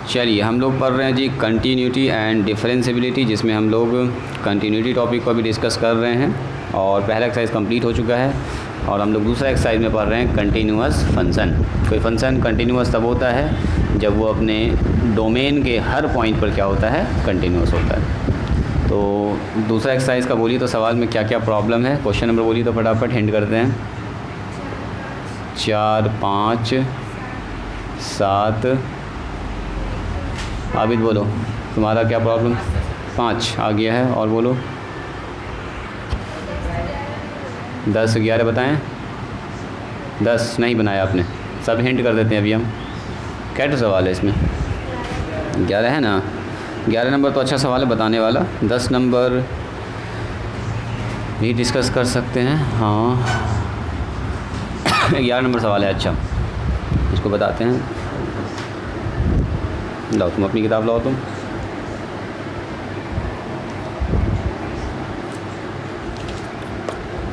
चलिए हम लोग पढ़ रहे हैं जी कंटिन्यूटी एंड डिफरेंशिएबिलिटी, जिसमें हम लोग कंटिन्यूटी टॉपिक को भी डिस्कस कर रहे हैं और पहला एक्सरसाइज कंप्लीट हो चुका है और हम लोग दूसरा एक्सरसाइज में पढ़ रहे हैं कंटिन्यूअस फंक्शन। कोई फंक्शन कंटिन्यूअस तब होता है जब वो अपने डोमेन के हर पॉइंट पर क्या होता है, कंटिन्यूअस होता है। तो दूसरा एक्सरसाइज का बोलिए तो सवाल में क्या क्या प्रॉब्लम है, क्वेश्चन नंबर बोलिए तो फटाफट हिंट करते हैं। 4, 5, 7, आबिद बोलो तुम्हारा क्या प्रॉब्लम। 5 आ गया है और बोलो 10, 11 बताएं। 10 नहीं बनाया आपने, सब हिंट कर देते हैं अभी हम। क्या तो सवाल है इसमें, 11 है ना। 11 नंबर तो अच्छा सवाल है बताने वाला। 10 नंबर भी डिस्कस कर सकते हैं। हाँ 11 नंबर सवाल है। अच्छा इसको बताते हैं। लाओ तुम अपनी किताब लाओ तुम।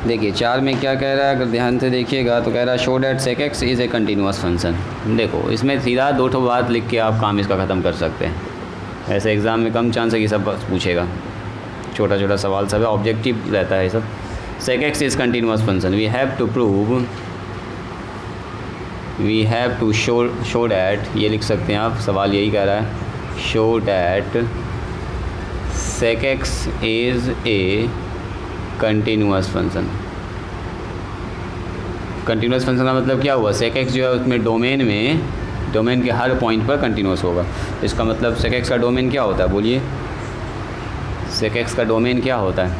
देखिए 4 में क्या कह रहा है, अगर ध्यान से देखिएगा तो कह रहा है show that sec x is a continuous function. देखो इसमें सीधा 2 ठो बात लिख के आप काम इसका ख़त्म कर सकते हैं। ऐसे एग्ज़ाम में कम चांस है कि सब पूछेगा, छोटा छोटा सवाल सब है, ऑब्जेक्टिव रहता है सब। Sec x is continuous function, we have to prove, we have to show that, ये लिख सकते हैं आप। सवाल यही कह रहा है show that sec x is a continuous function. Continuous function का मतलब क्या हुआ, सेक एक्स जो है उसमें डोमेन के हर पॉइंट पर कंटिन्यूअस होगा। इसका मतलब सेक एक्स का डोमेन क्या होता है, बोलिए सेक एक्स का डोमेन क्या होता है।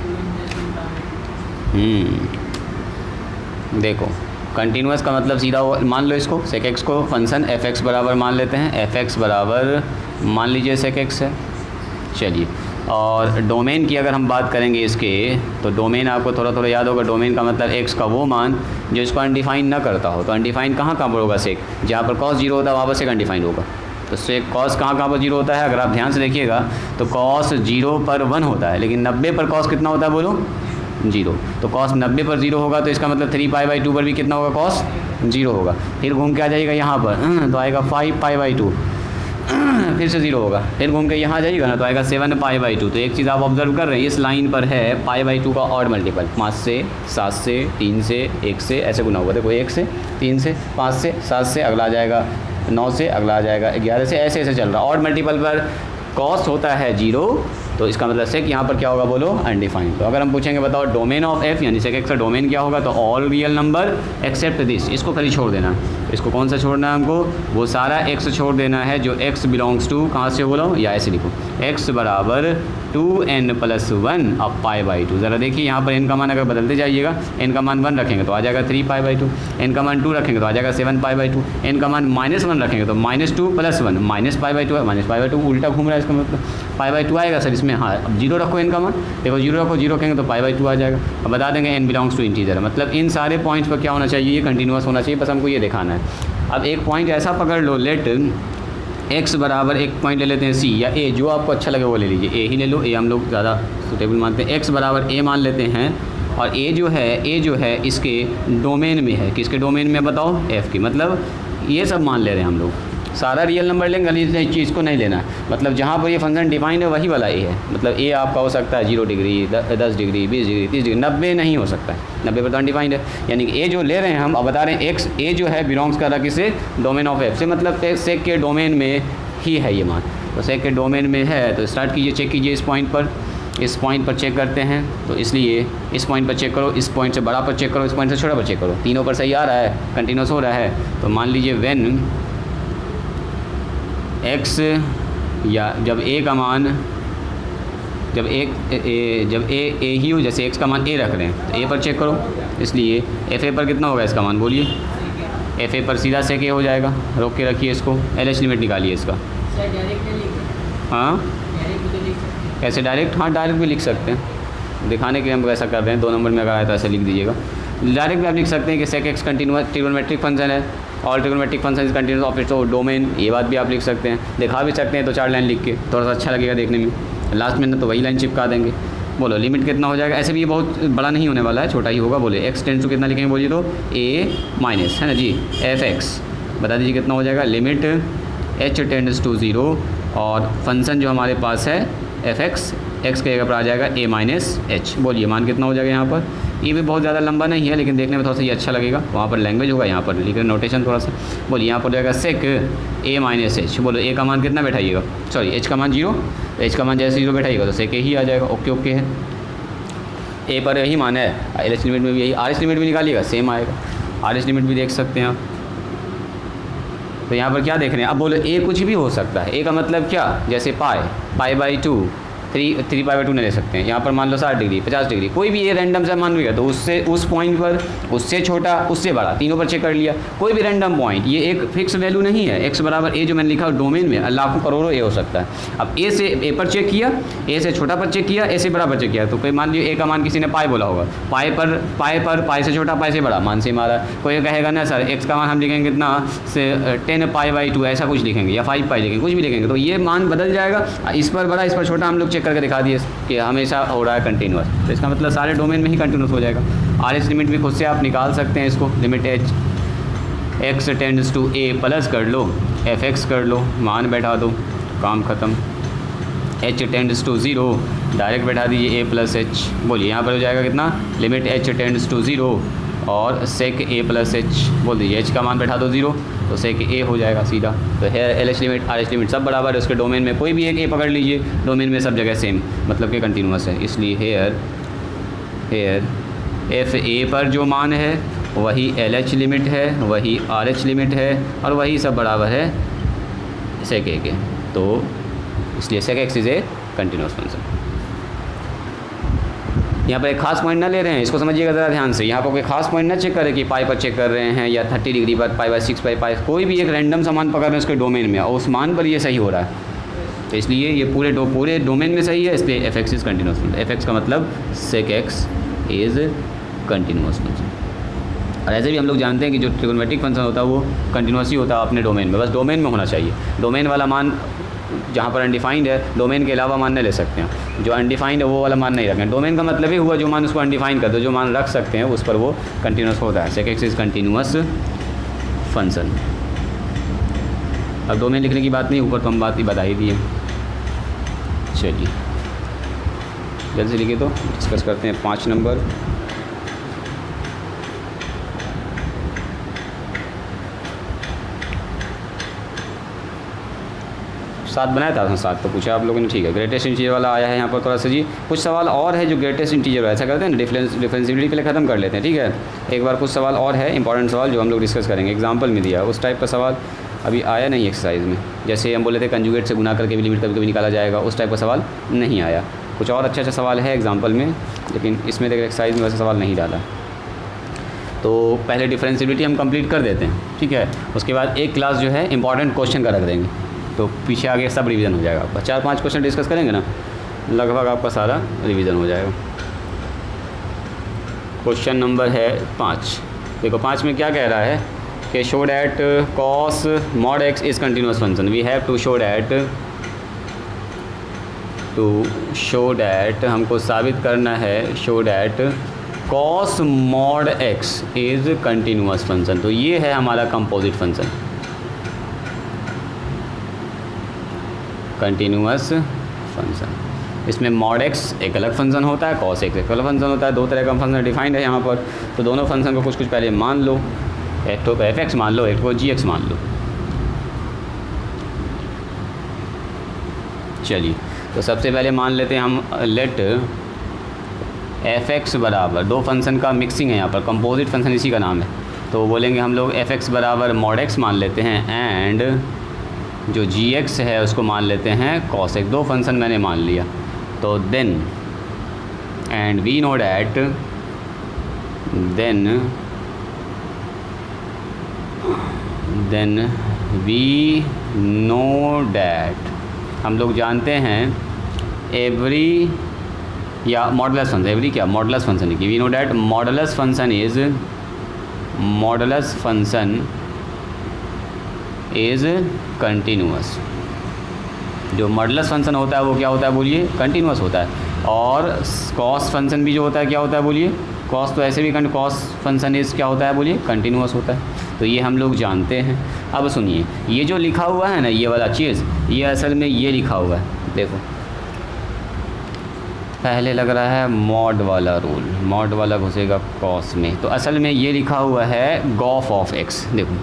देखो कंटिन्यूअस का मतलब सीधा मान लो इसको, सेक एक्स को फंक्शन एफ एक्स बराबर मान लेते हैं। एफ एक्स बराबर मान लीजिए सेक एक्स है। चलिए और डोमेन की अगर हम बात करेंगे इसके, तो डोमेन आपको थोड़ा थोड़ा याद होगा। डोमेन का मतलब एक्स का वो मान जो इसको अनडिफाइन ना करता हो। तो अनडिफाइन कहाँ पर होगा सेक, जहाँ पर कॉस 0 होता है वहाँ पर सेक अनडिफाइंड होगा। तो सेक कॉस कहाँ पर 0 होता है, अगर आप ध्यान से देखिएगा तो कॉस 0 पर 1 होता है, लेकिन 90 पर कॉस कितना होता है बोलो, 0। तो कॉस 90 पर 0 होगा तो इसका मतलब 3π/2 पर भी कितना होगा, कॉस 0 होगा। फिर घूम के आ जाएगा यहाँ पर तो आएगा 5π/2, फिर से 0 होगा। फिर घूम के यहाँ जाइएगा ना तो आएगा 7π/2। तो एक चीज़ आप ऑब्जर्व कर रहे हैं, इस लाइन पर है π/2 का ऑड मल्टीपल। 5 से, 7 से, 3 से, 1 से, ऐसे गुना होगा। देखो 1 से, 3 से, 5 से, 7 से, अगला आ जाएगा 9 से, अगला आ जाएगा 11 से, ऐसे ऐसे चल रहा है। ऑड मल्टीपल पर कॉस्ट होता है 0, तो इसका मतलब सेक यहाँ पर क्या होगा बोलो, अनडिफाइंड। तो अगर हम पूछेंगे बताओ डोमेन ऑफ एफ यानी सेक एक्स का डोमेन क्या होगा, तो all real number except this, इसको खाली छोड़ देना। इसको कौन सा छोड़ना है हमको, वो सारा एक्स छोड़ देना है जो एक्स बिलोंग्स टू, कहाँ से बोलो, या ऐसे लिखो एक्स बराबर 2n+1 अब π/2। ज़रा देखिए यहाँ पर n का मान अगर बदलते जाइएगा, n का मान 1 रखेंगे तो आ जाएगा 3π/2, n का मान 2 रखेंगे तो आ जाएगा 7π/2, n का मान -1 रखेंगे तो -2+1 -π/2 है। -π/2 उल्टा घूम रहा है, इसका मतलब π/2 आएगा सर इसमें। हाँ अब 0 रखो n का मान, देखो 0 रखो, 0 रखेंगे तो π/2 आ जाएगा। अब बता देंगे n बिलोंग्स टू इंटीजर, मतलब इन सारे पॉइंट्स पर क्या होना चाहिए, ये कंटिन्यूअस होना चाहिए, बस हमको ये दिखाना है। अब एक पॉइंट ऐसा पकड़ लो, लेट x बराबर एक पॉइंट ले लेते हैं c या a, जो आपको अच्छा लगे वो ले लीजिए, a ही ले लो, a हम लोग ज़्यादा सुटेबल मानते हैं। x बराबर a मान लेते हैं और a जो है इसके डोमेन में है, किसके डोमेन में बताओ, f की। मतलब ये सब मान ले रहे हैं हम लोग, सारा रियल नंबर लेंगे, इस चीज़ को नहीं लेना है। मतलब जहाँ पर ये फंक्शन डिफाइंड है वही वाला a है। मतलब a आपका हो सकता है 0 डिग्री, 10 डिग्री, 20 डिग्री, 30 डिग्री, 90 नहीं हो सकता है, 90 पर तो अनडिफाइंड है। यानी कि a जो ले रहे हैं हम, अब बता रहे हैं x a जो है बिलोंग्स कर रहा किसे, डोमेन ऑफ f से, मतलब सेक के डोमेन में ही है ये मान। तो सेक के डोमेन में है तो स्टार्ट कीजिए, चेक कीजिए इस पॉइंट पर चेक करते हैं। तो इसलिए इस पॉइंट पर चेक करो, इस पॉइंट से बड़ा पर चेक करो, इस पॉइंट से छोटा पर चेक करो, तीनों पर सही आ रहा है, कंटिन्यूस हो रहा है। तो मान लीजिए व्हेन x या जब a का मान, जब a ही हो, जैसे x का मान a रख रहे हैं तो a पर चेक करो। इसलिए fa पर कितना होगा इसका मान, बोलिए fa पर सीधा सेक a हो जाएगा। रोक के रखिए इसको, LH लिमिट निकालिए इसका। हाँ कैसे डायरेक्ट, हाँ डायरेक्ट भी लिख सकते हैं, दिखाने के लिए हम ऐसा कर रहे हैं। 2 नंबर में अगर आया तो ऐसे लिख दीजिएगा। डायरेक्ट भी आप लिख सकते हैं कि sec x continuous trigonometric function है, all trigonometric function is continuous of its domain, ये बात भी आप लिख सकते हैं। दिखा भी सकते हैं तो 4 लाइन लिख के, थोड़ा सा अच्छा लगेगा देखने में। लास्ट में ना तो वही लाइन चिपका देंगे। बोलो लिमिट कितना हो जाएगा, ऐसे भी ये बहुत बड़ा नहीं होने वाला है, छोटा ही होगा। बोले x टेंस टू कितना लिखेंगे, बोलिए तो a माइनस है ना जी, f(x) बता दीजिए कितना हो जाएगा। लिमिट h टेंड्स टू 0 और फंक्शन जो हमारे पास है fx x के जगह पर आ जाएगा a माइनस एच। बोलिए मान कितना हो जाएगा यहाँ पर। ये भी बहुत ज़्यादा लंबा नहीं है लेकिन देखने में थोड़ा सा ये अच्छा लगेगा, वहाँ पर लैंग्वेज होगा, यहाँ पर लिख रहे नोटेशन थोड़ा सा। बोलिए यहाँ पर हो जाएगा सेक a माइनस एच। बोलो a का मान कितना बैठाइएगा, सॉरी h का मान 0, h का मान जैसे 0 बैठाइएगा तो सेक a ही आ जाएगा। ओके ओके है, a पर यही मान है, एल एच लिमिट में भी यही, आर एच लिमिट भी निकालिएगा सेम आएगा, आर एच लिमिट भी देख सकते हैं आप। तो यहाँ पर क्या देख रहे हैं, अब बोलो a कुछ भी हो सकता है। a का मतलब क्या, जैसे पाई बाई 2, 3 पाई बाई 2 नहीं ले सकते हैं। यहाँ पर मान लो 60 डिग्री 50 डिग्री, कोई भी ये रैंडम सा मान लिया तो उससे उस पॉइंट पर उससे छोटा उससे बड़ा तीनों पर चेक कर लिया, कोई भी रैंडम पॉइंट, ये एक फिक्स वैल्यू नहीं है। x बराबर a जो मैंने लिखा डोमेन में लाखों करोड़ों a हो सकता है। अब a से a पर चेक किया, a से छोटा पर चेक किया, a से बड़ा पर चेक किया, तो कोई मान लीजिए a का मान किसी ने पाई बोला होगा, पाई से छोटा पाई से बड़ा मान से मारा। कोई कहेगा ना सर x का मान हम लिखेंगे कितना से 10 पाई बाई 2 ऐसा कुछ लिखेंगे या 5 पाई लिखेंगे, कुछ भी लिखेंगे तो ये मान बदल जाएगा। इस पर बड़ा इस पर छोटा हम लोग चेक करके दिखा दिए कि हमेशा हो रहा है कंटिन्यूस, तो इसका मतलब सारे डोमेन में ही कंटिन्यूस हो जाएगा। आर एच लिमिट भी खुद से आप निकाल सकते हैं इसको, limit h x tends to a plus कर लो एफ एक्स कर लो, मान बैठा दो, काम ख़त्म। h टेंड्स टू 0 डायरेक्ट बैठा दीजिए a प्लस एच। बोलिए यहाँ पर हो जाएगा कितना, लिमिट h टेंड्स टू 0 और सेक a प्लस एच। बोल दीजिए h का मान बैठा दो 0 तो सेक a हो जाएगा सीधा। तो है L H limit R H limit सब बराबर है, उसके डोमेन में कोई भी एक a पकड़ लीजिए, डोमेन में सब जगह सेम, मतलब कि कंटिन्यूस है। इसलिए हेयर एफ ए पर जो मान है वही एल एच लिमिट है, वही आर एच लिमिट है और वही सब बराबर है सेक a के। तो इसलिए sec x is a continuous function. यहाँ पर एक खास पॉइंट ना ले रहे हैं, इसको समझिएगा ज़रा ध्यान से। यहाँ पर कोई खास पॉइंट ना चेक करें कि पाई पर चेक कर रहे हैं या 30 डिग्री पर पाई बाई 6 पाई, कोई भी एक रैंडम सा मान पकड़ रहे हैं उसके डोमेन में और उस मान पर ये सही हो रहा है, तो इसलिए ये पूरे डोमेन में सही है, इसलिए f x is continuous function. F x का मतलब sec x is continuous function. और ऐसे भी हम लोग जानते हैं कि जो ट्रिगोनोमेट्रिक फंक्शन होता है वो कंटिन्यूस ही होता है अपने डोमेन में, बस डोमेन में होना चाहिए। डोमेन वाला मान जहाँ पर अनडिफाइंड है, डोमेन के अलावा मान नहीं ले सकते हैं, जो अनडिफाइंड है वो वाला मान नहीं रखें। डोमेन का मतलब ही हुआ जो मान उसको अनडिफाइंड कर दो, जो मान रख सकते हैं उस पर वो कंटिन्यूस होता है। Sec x is continuous function. अब डोमेन लिखने की बात नहीं, ऊपर तो हम बात ही बता ही दिए। चलिए जल्द से लिखिए तो डिस्कस करते हैं 5 नंबर। सात बनाया था, 7 तो पूछा आप लोगों ने, ठीक है। ग्रेटेस्ट इंटीजर वाला आया है यहाँ पर थोड़ा सा जी। कुछ सवाल और है जो ग्रेटेस्ट इंटीजर ऐसा करते हैं ना, डिफरेंशिएबिलिटी के लिए ख़त्म कर लेते हैं, ठीक है। एक बार कुछ सवाल और है इंपॉर्टेंट सवाल जो हम लोग डिस्कस करेंगे। एग्जाम्पल में दिया उस टाइप का सवाल अभी आया नहीं एक्सरसाइज में, जैसे हम बोले थे कंजुगेट से गुना करके भी लिमिट कभी कभी निकाला जाएगा, उस टाइप का सवाल नहीं आया। कुछ और अच्छा सवाल है एग्जाम्पल में, लेकिन इसमें देख एक्सरसाइज में वैसे सवाल नहीं डाला। तो पहले डिफरेंशिएबिलिटी हम कंप्लीट कर देते हैं, ठीक है। उसके बाद एक क्लास जो है इंपॉर्टेंट क्वेश्चन का रख देंगे, तो पीछे आगे सब रिवीजन हो जाएगा आपका। 4-5 क्वेश्चन डिस्कस करेंगे ना, लगभग आपका सारा रिवीजन हो जाएगा। क्वेश्चन नंबर है 5। देखो 5 में क्या कह रहा है कि show that cos mod x is continuous function. We have to show that हमको साबित करना है show that cos mod x is continuous function. तो ये है हमारा कंपोजिट फंक्शन, कंटिन्यूस फंक्शन। इसमें मॉड एक्स एक अलग फंक्शन होता है, कॉस एक्स एक अलग फंक्शन होता है, 2 तरह का फंक्शन डिफाइंड है यहाँ पर। तो दोनों फंक्शन को कुछ पहले मान लो, एक तो एफ एक्स मान लो, एक को जी एक्स मान लो। चलिए तो सबसे पहले मान लेते हैं हम लेट एफ एक्स बराबर, 2 फंक्शन का मिक्सिंग है यहाँ पर, कंपोजिट फंक्शन इसी का नाम है। तो बोलेंगे हम लोग एफ एक्स बराबर मॉड एक्स मान लेते हैं एंड जो जी एक्स है उसको मान लेते हैं कॉस एक्स। 2 फंक्शन मैंने मान लिया। तो then and we know that then we know that हम लोग जानते हैं एवरी या मॉडुलस फंक्शन, एवरी क्या मॉडुलस फंक्शन की, we know that modulus function is continuous. जो मॉडुलस फंक्शन होता है वो क्या होता है बोलिए, कंटिन्यूस होता है। और कॉस फंक्शन भी जो होता है क्या होता है बोलिए, कॉस तो ऐसे भी कॉस फंक्शन इज़ क्या होता है बोलिए, कंटिन्यूस होता है। तो ये हम लोग जानते हैं। अब सुनिए, ये जो लिखा हुआ है ना ये वाला चीज़, ये असल में ये लिखा हुआ है, देखो पहले लग रहा है मॉड वाला रूल, मॉड वाला घुसेगा कॉस में, तो असल में ये लिखा हुआ है गॉफ ऑफ एक्स। देखो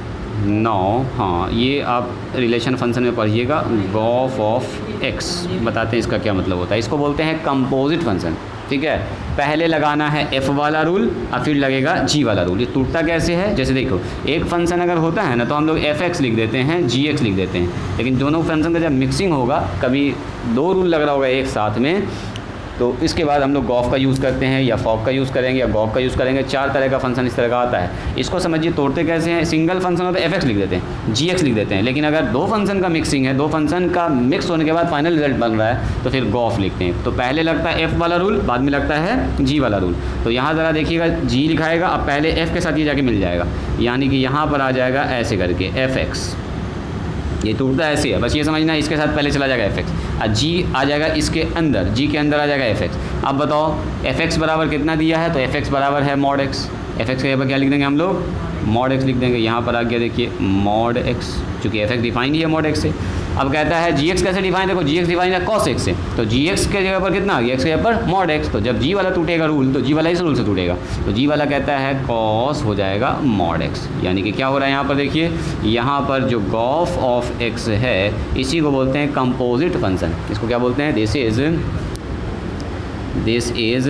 नौ, हाँ ये आप रिलेशन फंक्शन में पढ़िएगा, गॉफ ऑफ एक्स बताते हैं इसका क्या मतलब होता है। इसको बोलते हैं कंपोजिट फंक्शन, ठीक है। पहले लगाना है एफ़ वाला रूल और फिर लगेगा जी वाला रूल। ये टूटता कैसे है, जैसे देखो एक फंक्शन अगर होता है ना तो हम लोग एफ एक्स लिख देते हैं, जी एक्स लिख देते हैं, लेकिन दोनों फंक्शन का जब मिक्सिंग होगा, कभी दो रूल लग रहा होगा एक साथ में, तो इसके बाद हम लोग गॉफ का यूज़ करते हैं या फॉक का यूज़ करेंगे या गॉफ का यूज़ करेंगे। चार तरह का फंक्शन इस तरह का आता है। इसको समझिए तोड़ते कैसे हैं। सिंगल फंक्शन हो तो एफ एक्स लिख देते हैं, जी एक्स लिख देते हैं, लेकिन अगर दो फंक्शन का मिक्सिंग है, दो फंक्शन का मिक्स होने के बाद फाइनल रिजल्ट बन रहा है तो फिर गॉफ लिखते हैं। तो पहले लगता है एफ़ वाला रूल, बाद में लगता है जी वाला रूल। तो यहाँ ज़रा देखिएगा, जी लिखाएगा, अब पहले एफ़ के साथ ये जाके मिल जाएगा, यानी कि यहाँ पर आ जाएगा ऐसे करके एफ एक्स, ये टूटता ऐसे है, बस ये समझना है। इसके साथ पहले चला जाएगा एफ एक्स और जी आ जाएगा इसके अंदर, जी के अंदर आ जाएगा एफ एक्स। अब बताओ एफ एक्स बराबर कितना दिया है, तो एफ एक्स बराबर है मॉड एक्स। एफ एक्स के जगह पर क्या लिख देंगे हम लोग, मॉड एक्स लिख देंगे। यहाँ पर आ गया देखिए मॉड एक्स, चूँकि एफ एक्स डिफाइन ही है मॉड एक्स से। अब कहता है जी एक्स कैसे डिफाइन, देखो जी एक्स डिफाइन है कॉस एक्स से, तो जी एक्स के जगह पर कितना आ गया, एक्स के जगह पर मॉड एक्स। तो जब जी वाला टूटेगा रूल तो जी वाला इस रूल से टूटेगा, तो जी वाला कहता है कॉस हो जाएगा मॉड एक्स। यानी कि क्या हो रहा है यहाँ पर देखिए, यहाँ पर जो गॉफ ऑफ एक्स है इसी को बोलते हैं कंपोजिट फंक्शन। इसको क्या बोलते हैं, दिस इज़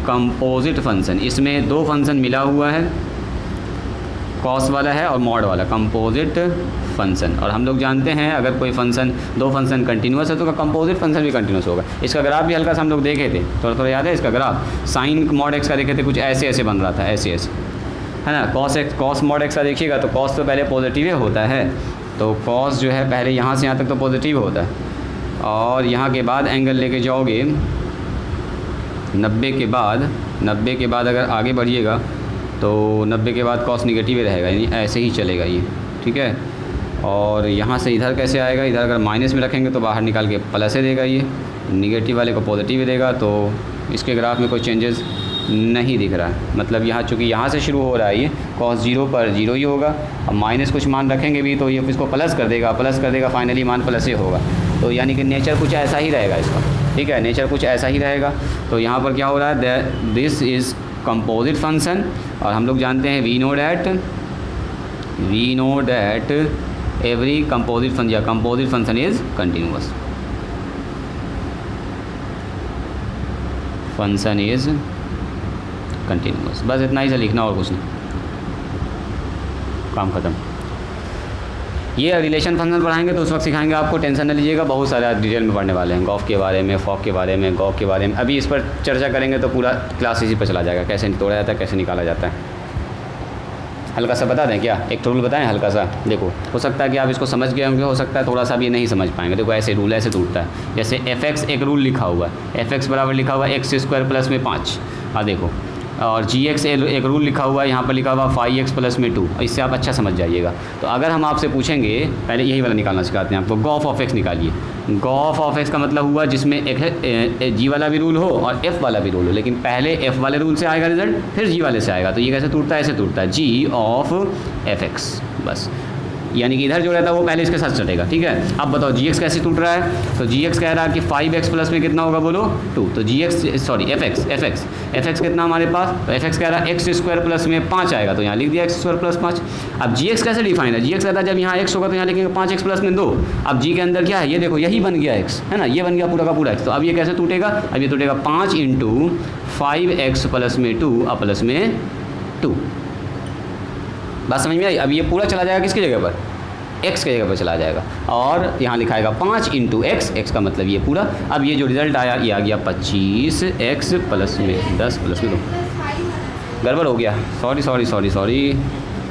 कंपोजिट फंक्शन। इसमें दो फंक्शन मिला हुआ है, कॉस वाला है और मॉड वाला, कंपोजिट फंक्शन। और हम लोग जानते हैं अगर कोई फंक्शन, दो फंक्शन कंटिन्यूस है तो कंपोजिट फंक्शन भी कंटिन्यूस होगा। इसका ग्राफ भी हल्का सा हम लोग देखे थे, थोड़ा थोड़ा याद है इसका ग्राफ। साइन मॉड एक्स का देखे थे, कुछ ऐसे ऐसे बन रहा था, ऐसे ऐसे, है ना। कॉस मॉड एक्स का देखिएगा तो कॉस तो पहले पॉजिटिव होता है, तो कॉस जो है पहले यहाँ से यहाँ तक तो पॉजिटिव होता है, और यहाँ के बाद एंगल लेके जाओगे 90 के बाद अगर आगे बढ़िएगा तो 90 के बाद कॉस निगेटिव ही रहेगा, यानी ऐसे ही चलेगा ये, ठीक है। और यहाँ से इधर कैसे आएगा, इधर अगर माइनस में रखेंगे तो बाहर निकाल के प्लस ही देगा, ये निगेटिव वाले को पॉजिटिव ही देगा। तो इसके ग्राफ में कोई चेंजेस नहीं दिख रहा है, मतलब यहाँ चूँकि यहाँ से शुरू हो रहा है ये कॉस 0 पर 0 ही होगा। अब माइनस कुछ मान रखेंगे भी तो ये इसको प्लस कर देगा, फाइनली मान प्लस ही होगा। तो यानी कि नेचर कुछ ऐसा ही रहेगा इसका, ठीक है, नेचर कुछ ऐसा ही रहेगा। तो यहाँ पर क्या हो रहा है, दिस इज़ कंपोजिट फंक्शन। और हम लोग जानते हैं we know that every composite function या composite function is continuous, function is continuous. बस इतना ही से लिखना और कुछ नहीं, काम ख़त्म। ये रिलेशन फंक्शन पढ़ाएंगे तो उस वक्त सिखाएंगे आपको, टेंशन न लीजिएगा, बहुत सारा डिटेल में पढ़ने वाले हैं, गॉफ के बारे में, फॉक के बारे में, गॉफ के बारे में। अभी इस पर चर्चा करेंगे तो पूरा क्लास इसी पर चला जाएगा, कैसे तोड़ा जाता है, कैसे निकाला जाता है। हल्का सा बता दें क्या, एक रूल बताएं हल्का सा। देखो हो सकता है कि आप इसको समझ गए होंगे, हो सकता है थोड़ा सा भी नहीं समझ पाएंगे। देखो ऐसे रूल ऐसे टूटता है, जैसे एफ एक्स एक रूल लिखा हुआ है, एफ एक्स बराबर लिखा हुआ है एक्स स्क्वायर प्लस में 5, देखो। और जी एक्स एक रूल लिखा हुआ है, यहाँ पर लिखा हुआ 5x प्लस में 2, इससे आप अच्छा समझ जाइएगा। तो अगर हम आपसे पूछेंगे, पहले यही वाला निकालना सिखाते हैं आपको, गॉफ ऑफ एक्स निकालिए। गॉफ ऑफ एक्स का मतलब हुआ जिसमें एक जी वाला भी रूल हो और एफ़ वाला भी रूल हो, लेकिन पहले एफ़ वाले रूल से आएगा रिजल्ट, फिर जी वाले से आएगा। तो ये कैसे टूटता है, ऐसे टूटता है, जी ऑफ एफ एक्स, बस। यानी कि इधर जो रहता है वो पहले इसके साथ चलेगा, ठीक है। अब बताओ जी एक्स कैसे टूट रहा है, तो जी एक्स कह रहा है कि 5x प्लस में कितना होगा बोलो 2, तो जी एक्स सॉरी एफ एक्स कितना हमारे पास, तो एफ एक्स कह रहा है एक्स स्क्वायर प्लस में 5 आएगा, तो यहाँ लिख दिया एक्स स्क्वायर प्लस 5। अब जी एक्स कैसे डिफाइन है, जी एक्स कहता है जब यहाँ x होगा तो यहाँ लिखेंगे 5x प्लस में 2। अब जी के अंदर क्या है, ये देखो यही बन गया x, है ना, ये बन गया पूरा का पूरा x। तो अब ये कैसे टूटेगा, अब ये टूटेगा 5 × 5x प्लस में 2 और प्लस में 2। बात समझ में आई। अब ये पूरा चला जाएगा किसकी जगह पर, x के जगह पर चला जाएगा, और यहाँ लिखाएगा 5 × x का मतलब ये पूरा। अब ये जो रिज़ल्ट आया ये आ गया 25x प्लस में 10 प्लस में 2। गड़बड़ हो गया, सॉरी,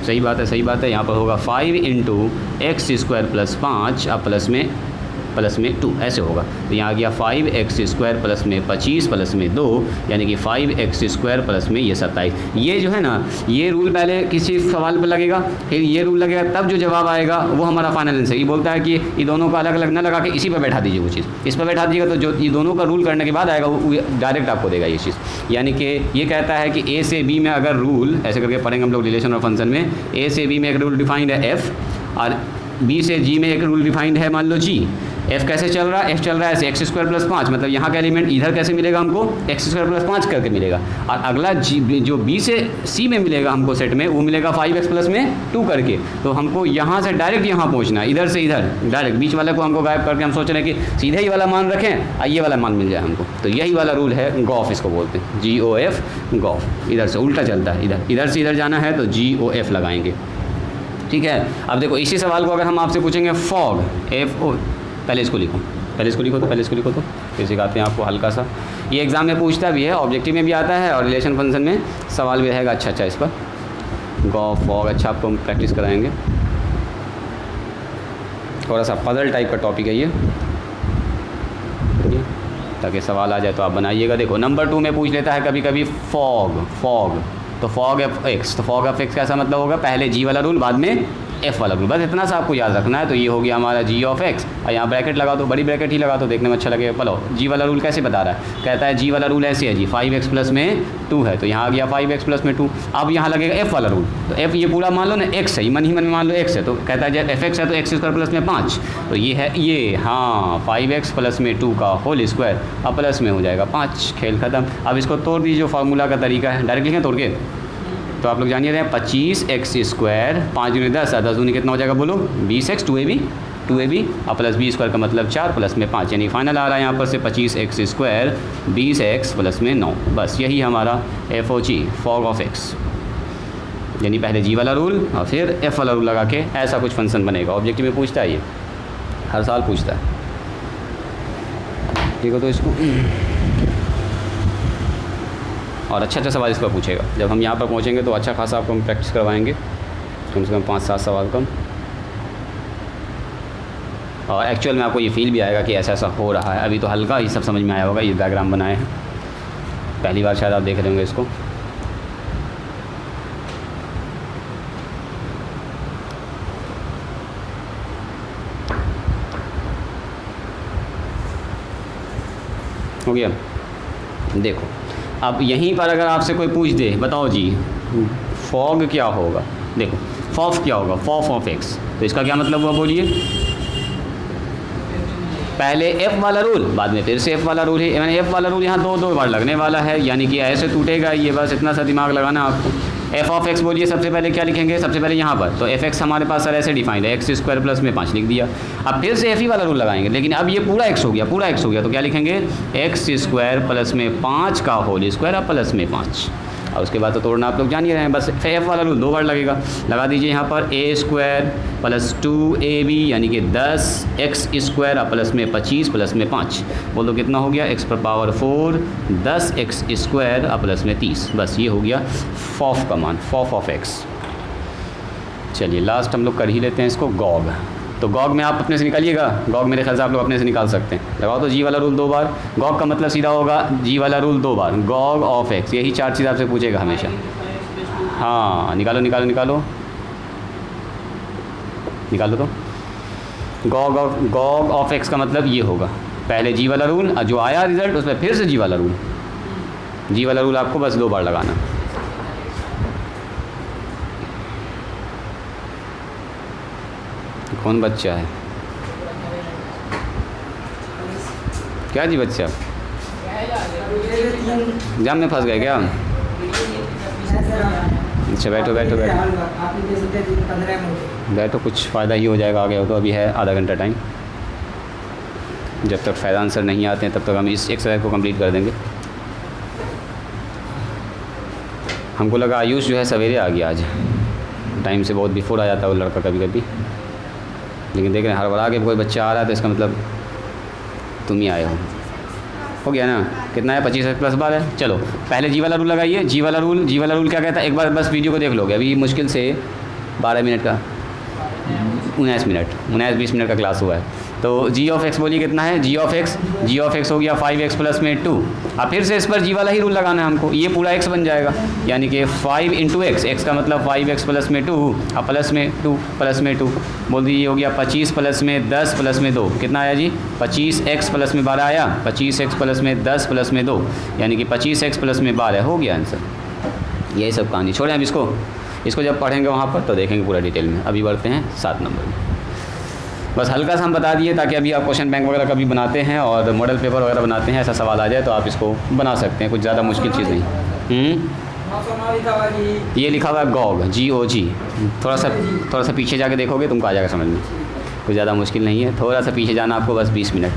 सही बात है। यहाँ पर होगा 5 × x² प्लस 5 अब प्लस में 2 ऐसे होगा। तो यहाँ आ गया 5x² प्लस में 25 प्लस में 2, यानी कि 5x² प्लस में ये 27। ये जो है ना, ये रूल पहले किसी सवाल पर लगेगा, फिर ये रूल लगेगा, तब जो जवाब आएगा वो हमारा फाइनल आंसर। ये बोलता है कि ये दोनों का अलग अलग ना लगा के इसी पर बैठा दीजिए, वो चीज़ इस पर बैठा दीजिएगा तो जो ये दोनों का रूल करने के बाद आएगा वो डायरेक्ट आपको देगा ये चीज़। यानी कि ये कहता है कि ए से बी में अगर रूल, ऐसे करके पढ़ेंगे हम लोग रिलेशन और फंक्शन में, ए से बी में एक रूल डिफाइंड है एफ़, और बी से जी में एक रूल डिफाइंड है, मान लो जी। एफ कैसे चल रहा है, एफ चल रहा है ऐसे एक्स स्क्वायर प्लस 5, मतलब यहाँ का एलिमेंट इधर कैसे मिलेगा हमको, एक्स स्क्वायर प्लस 5 करके मिलेगा। और अगला जी जो बी से सी में मिलेगा हमको सेट में, वो मिलेगा 5x प्लस में 2 करके। तो हमको यहाँ से डायरेक्ट यहाँ पहुँचना है, इधर से इधर डायरेक्ट, बीच वाले को हमको गायब करके हम सोच रहे हैं कि सीधे ही वाला मान रखें और ये वाला मान मिल जाए हमको। तो यही वाला रूल है, गॉफ इसको बोलते हैं, GOF गॉफ। इधर से उल्टा चलता है, इधर से इधर जाना है तो GOF लगाएंगे, ठीक है। अब देखो इसी सवाल को अगर हम आपसे पूछेंगे फॉग, FO, पहले इसको लिखो तो फिर सिखाते हैं आपको हल्का सा। ये एग्ज़ाम में पूछता भी है, ऑब्जेक्टिव में भी आता है और रिलेशन फंक्शन में सवाल भी रहेगा। अच्छा इस पर गॉफ फॉग, अच्छा आपको हम प्रैक्टिस कराएंगे। थोड़ा सा पजल टाइप का टॉपिक है ये, ताकि सवाल आ जाए तो आप बनाइएगा। देखो नंबर 2 में पूछ लेता है कभी कभी फॉग, तो फॉग FX, तो फॉग FX कैसा मतलब होगा, पहले जी वाला रूल बाद में F वाला रूल, बस इतना सा आपको याद रखना है। तो ये हो गया हमारा GOF, और यहाँ ब्रैकेट लगा दो, बड़ी ब्रैकेट ही लगा दो, देखने में अच्छा लगेगा। चलो जी वाला रूल कैसे बता रहा है, कहता है जी वाला रूल ऐसे है जी, 5x प्लस में 2 है, तो यहाँ आ गया 5x प्लस में 2। अब यहाँ लगेगा F वाला रूल, तो F ये पूरा मान लो ना x है, मन ही मन में मान लो x है, तो कहता है जब FX है तो x स्क्वायर प्लस में 5, तो ये है ये, हाँ 5x प्लस में 2 का होल स्क्वायर, अब प्लस में हो जाएगा 5, खेल ख़त्म। अब इसको तोड़ दीजिए, फार्मूला का तरीका है, डायरेक्ट लिखें तोड़ के, तो आप लोग जानिए रहे हैं 25x स्क्वायर, 5 दूनी 10, 10 दूनी कितना हो जाएगा बोलो, 20x, 2ab और प्लस बी स्क्वायर का मतलब 4 प्लस में 5, यानी फाइनल आ रहा है यहाँ पर से 25x स्क्वायर 20x प्लस में 9। बस यही हमारा FOG, फॉग ऑफ x, यानी पहले जी वाला रूल और फिर F वाला रूल लगा के ऐसा कुछ फंक्शन बनेगा। ऑब्जेक्टिव में पूछता है, ये हर साल पूछता है, ठीक है। तो इसको और अच्छा सवाल इस पर पूछेगा। जब हम यहाँ पर पहुँचेंगे तो अच्छा खासा आपको हम प्रैक्टिस करवाएंगे, कम से कम 5-7 सवाल कम, और एक्चुअल में आपको ये फील भी आएगा कि ऐसा ऐसा हो रहा है। अभी तो हल्का ही सब समझ में आया होगा, ये डायग्राम बनाए हैं, पहली बार शायद आप देख रहे होंगे इसको। हो गया, देखो अब यहीं पर अगर आपसे कोई पूछ दे, बताओ जी फॉग क्या होगा, देखो फॉफ क्या होगा, फॉफ ऑफ एक्स, तो इसका क्या मतलब हुआ बोलिए, पहले F वाला रूल बाद में फिर से F वाला रूल है, यानी F वाला रूल यहाँ दो बार लगने वाला है, यानी कि ऐसे टूटेगा ये, बस इतना सा दिमाग लगाना आपको। F ऑफ एक्स बोलिए, सबसे पहले क्या लिखेंगे, सबसे पहले यहाँ पर तो FX हमारे पास सर ऐसे डिफाइंड है, x स्क्वायर प्लस में 5 लिख दिया। अब फिर से F ही वाला रूल लगाएंगे, लेकिन अब ये पूरा x हो गया, तो क्या लिखेंगे, x स्क्वायर प्लस में 5 का होल स्क्वायर और प्लस में 5, और उसके बाद तो तोड़ना आप लोग जान ही रहे हैं। बस F वाला रूल 2 बार लगेगा, लगा दीजिए यहाँ पर a स्क्वायर प्लस 2ab यानी कि 10x स्क्वायर और प्लस में 25 प्लस में 5, बोलो कितना हो गया, x पर पावर 4 10x स्क्वायर और प्लस में 30। बस ये हो गया फॉफ का मान, फॉफ ऑफ x। चलिए लास्ट हम लोग कर ही लेते हैं इसको, गॉग। तो गॉग में आप अपने से निकालिएगा, गॉग मेरे ख्याल से आप लोग अपने से निकाल सकते हैं, लगाओ तो जी वाला रूल 2 बार, गॉग का मतलब सीधा होगा जी वाला rule 2 bar, Gogh of x, यही 4 चीज़ आपसे पूछेगा हमेशा। हाँ निकालो तो गॉग ऑफ एक्स का मतलब ये होगा, पहले जी वाला रूल और जो आया रिजल्ट उसमें फिर से जी वाला रूल आपको बस 2 बार लगाना। कौन बच्चा है, क्या जी बच्चा, जाम में फंस गए क्या, अच्छा बैठो कुछ फ़ायदा ही हो जाएगा आगे, तो अभी है आधा घंटा टाइम, जब तक फ़ायदा आंसर नहीं आते हैं तब तक हम इस एक्सरसाइज को कंप्लीट कर देंगे। हमको लगा आयुष जो है सवेरे आ गया आज, टाइम से बहुत बिफोर आ जाता है वो लड़का कभी कभी, लेकिन देख रहे हैं हड़बड़ा के कोई बच्चा आ रहा है तो इसका मतलब तुम ही आए हो गया ना। कितना है, 25 प्लस 12 है। चलो पहले जी वाला रूल लगाइए, जी वाला रूल क्या कहता है, एक बार बस वीडियो को देख लोगे, अभी मुश्किल से 12 मिनट का 19-20 मिनट का क्लास हुआ है। तो जी ऑफ एक्स बोलिए कितना है, जी ऑफ एक्स हो गया 5x प्लस में 2, अब फिर से इस पर जी वाला ही रूल लगाना है हमको, ये पूरा x बन जाएगा, यानी कि 5 इंटू x का मतलब 5x प्लस में 2 और प्लस में 2 बोल दीजिए, हो गया 25 प्लस में 10 प्लस में 2, कितना आया जी, 25x प्लस में 12 आया, 25x प्लस में 10 प्लस में 2 यानी कि 25x प्लस में 12 हो गया आंसर। यही सब कहानी, छोड़ें अब इसको। इसको जब पढ़ेंगे वहाँ पर तो देखेंगे पूरा डिटेल में। अभी बढ़ते हैं 7 नंबर में। बस हल्का सा हम बता दिए ताकि अभी आप क्वेश्चन बैंक वगैरह कभी बनाते हैं और मॉडल पेपर वगैरह बनाते हैं, ऐसा सवाल आ जाए तो आप इसको बना सकते हैं, कुछ ज़्यादा मुश्किल चीज़ नहीं। ये लिखा हुआ है गॉग, GOG। थोड़ा सा पीछे जाके देखोगे तुमको आ जाएगा समझ में, कुछ ज़्यादा मुश्किल नहीं है। थोड़ा सा पीछे जाना आपको, बस 20 मिनट।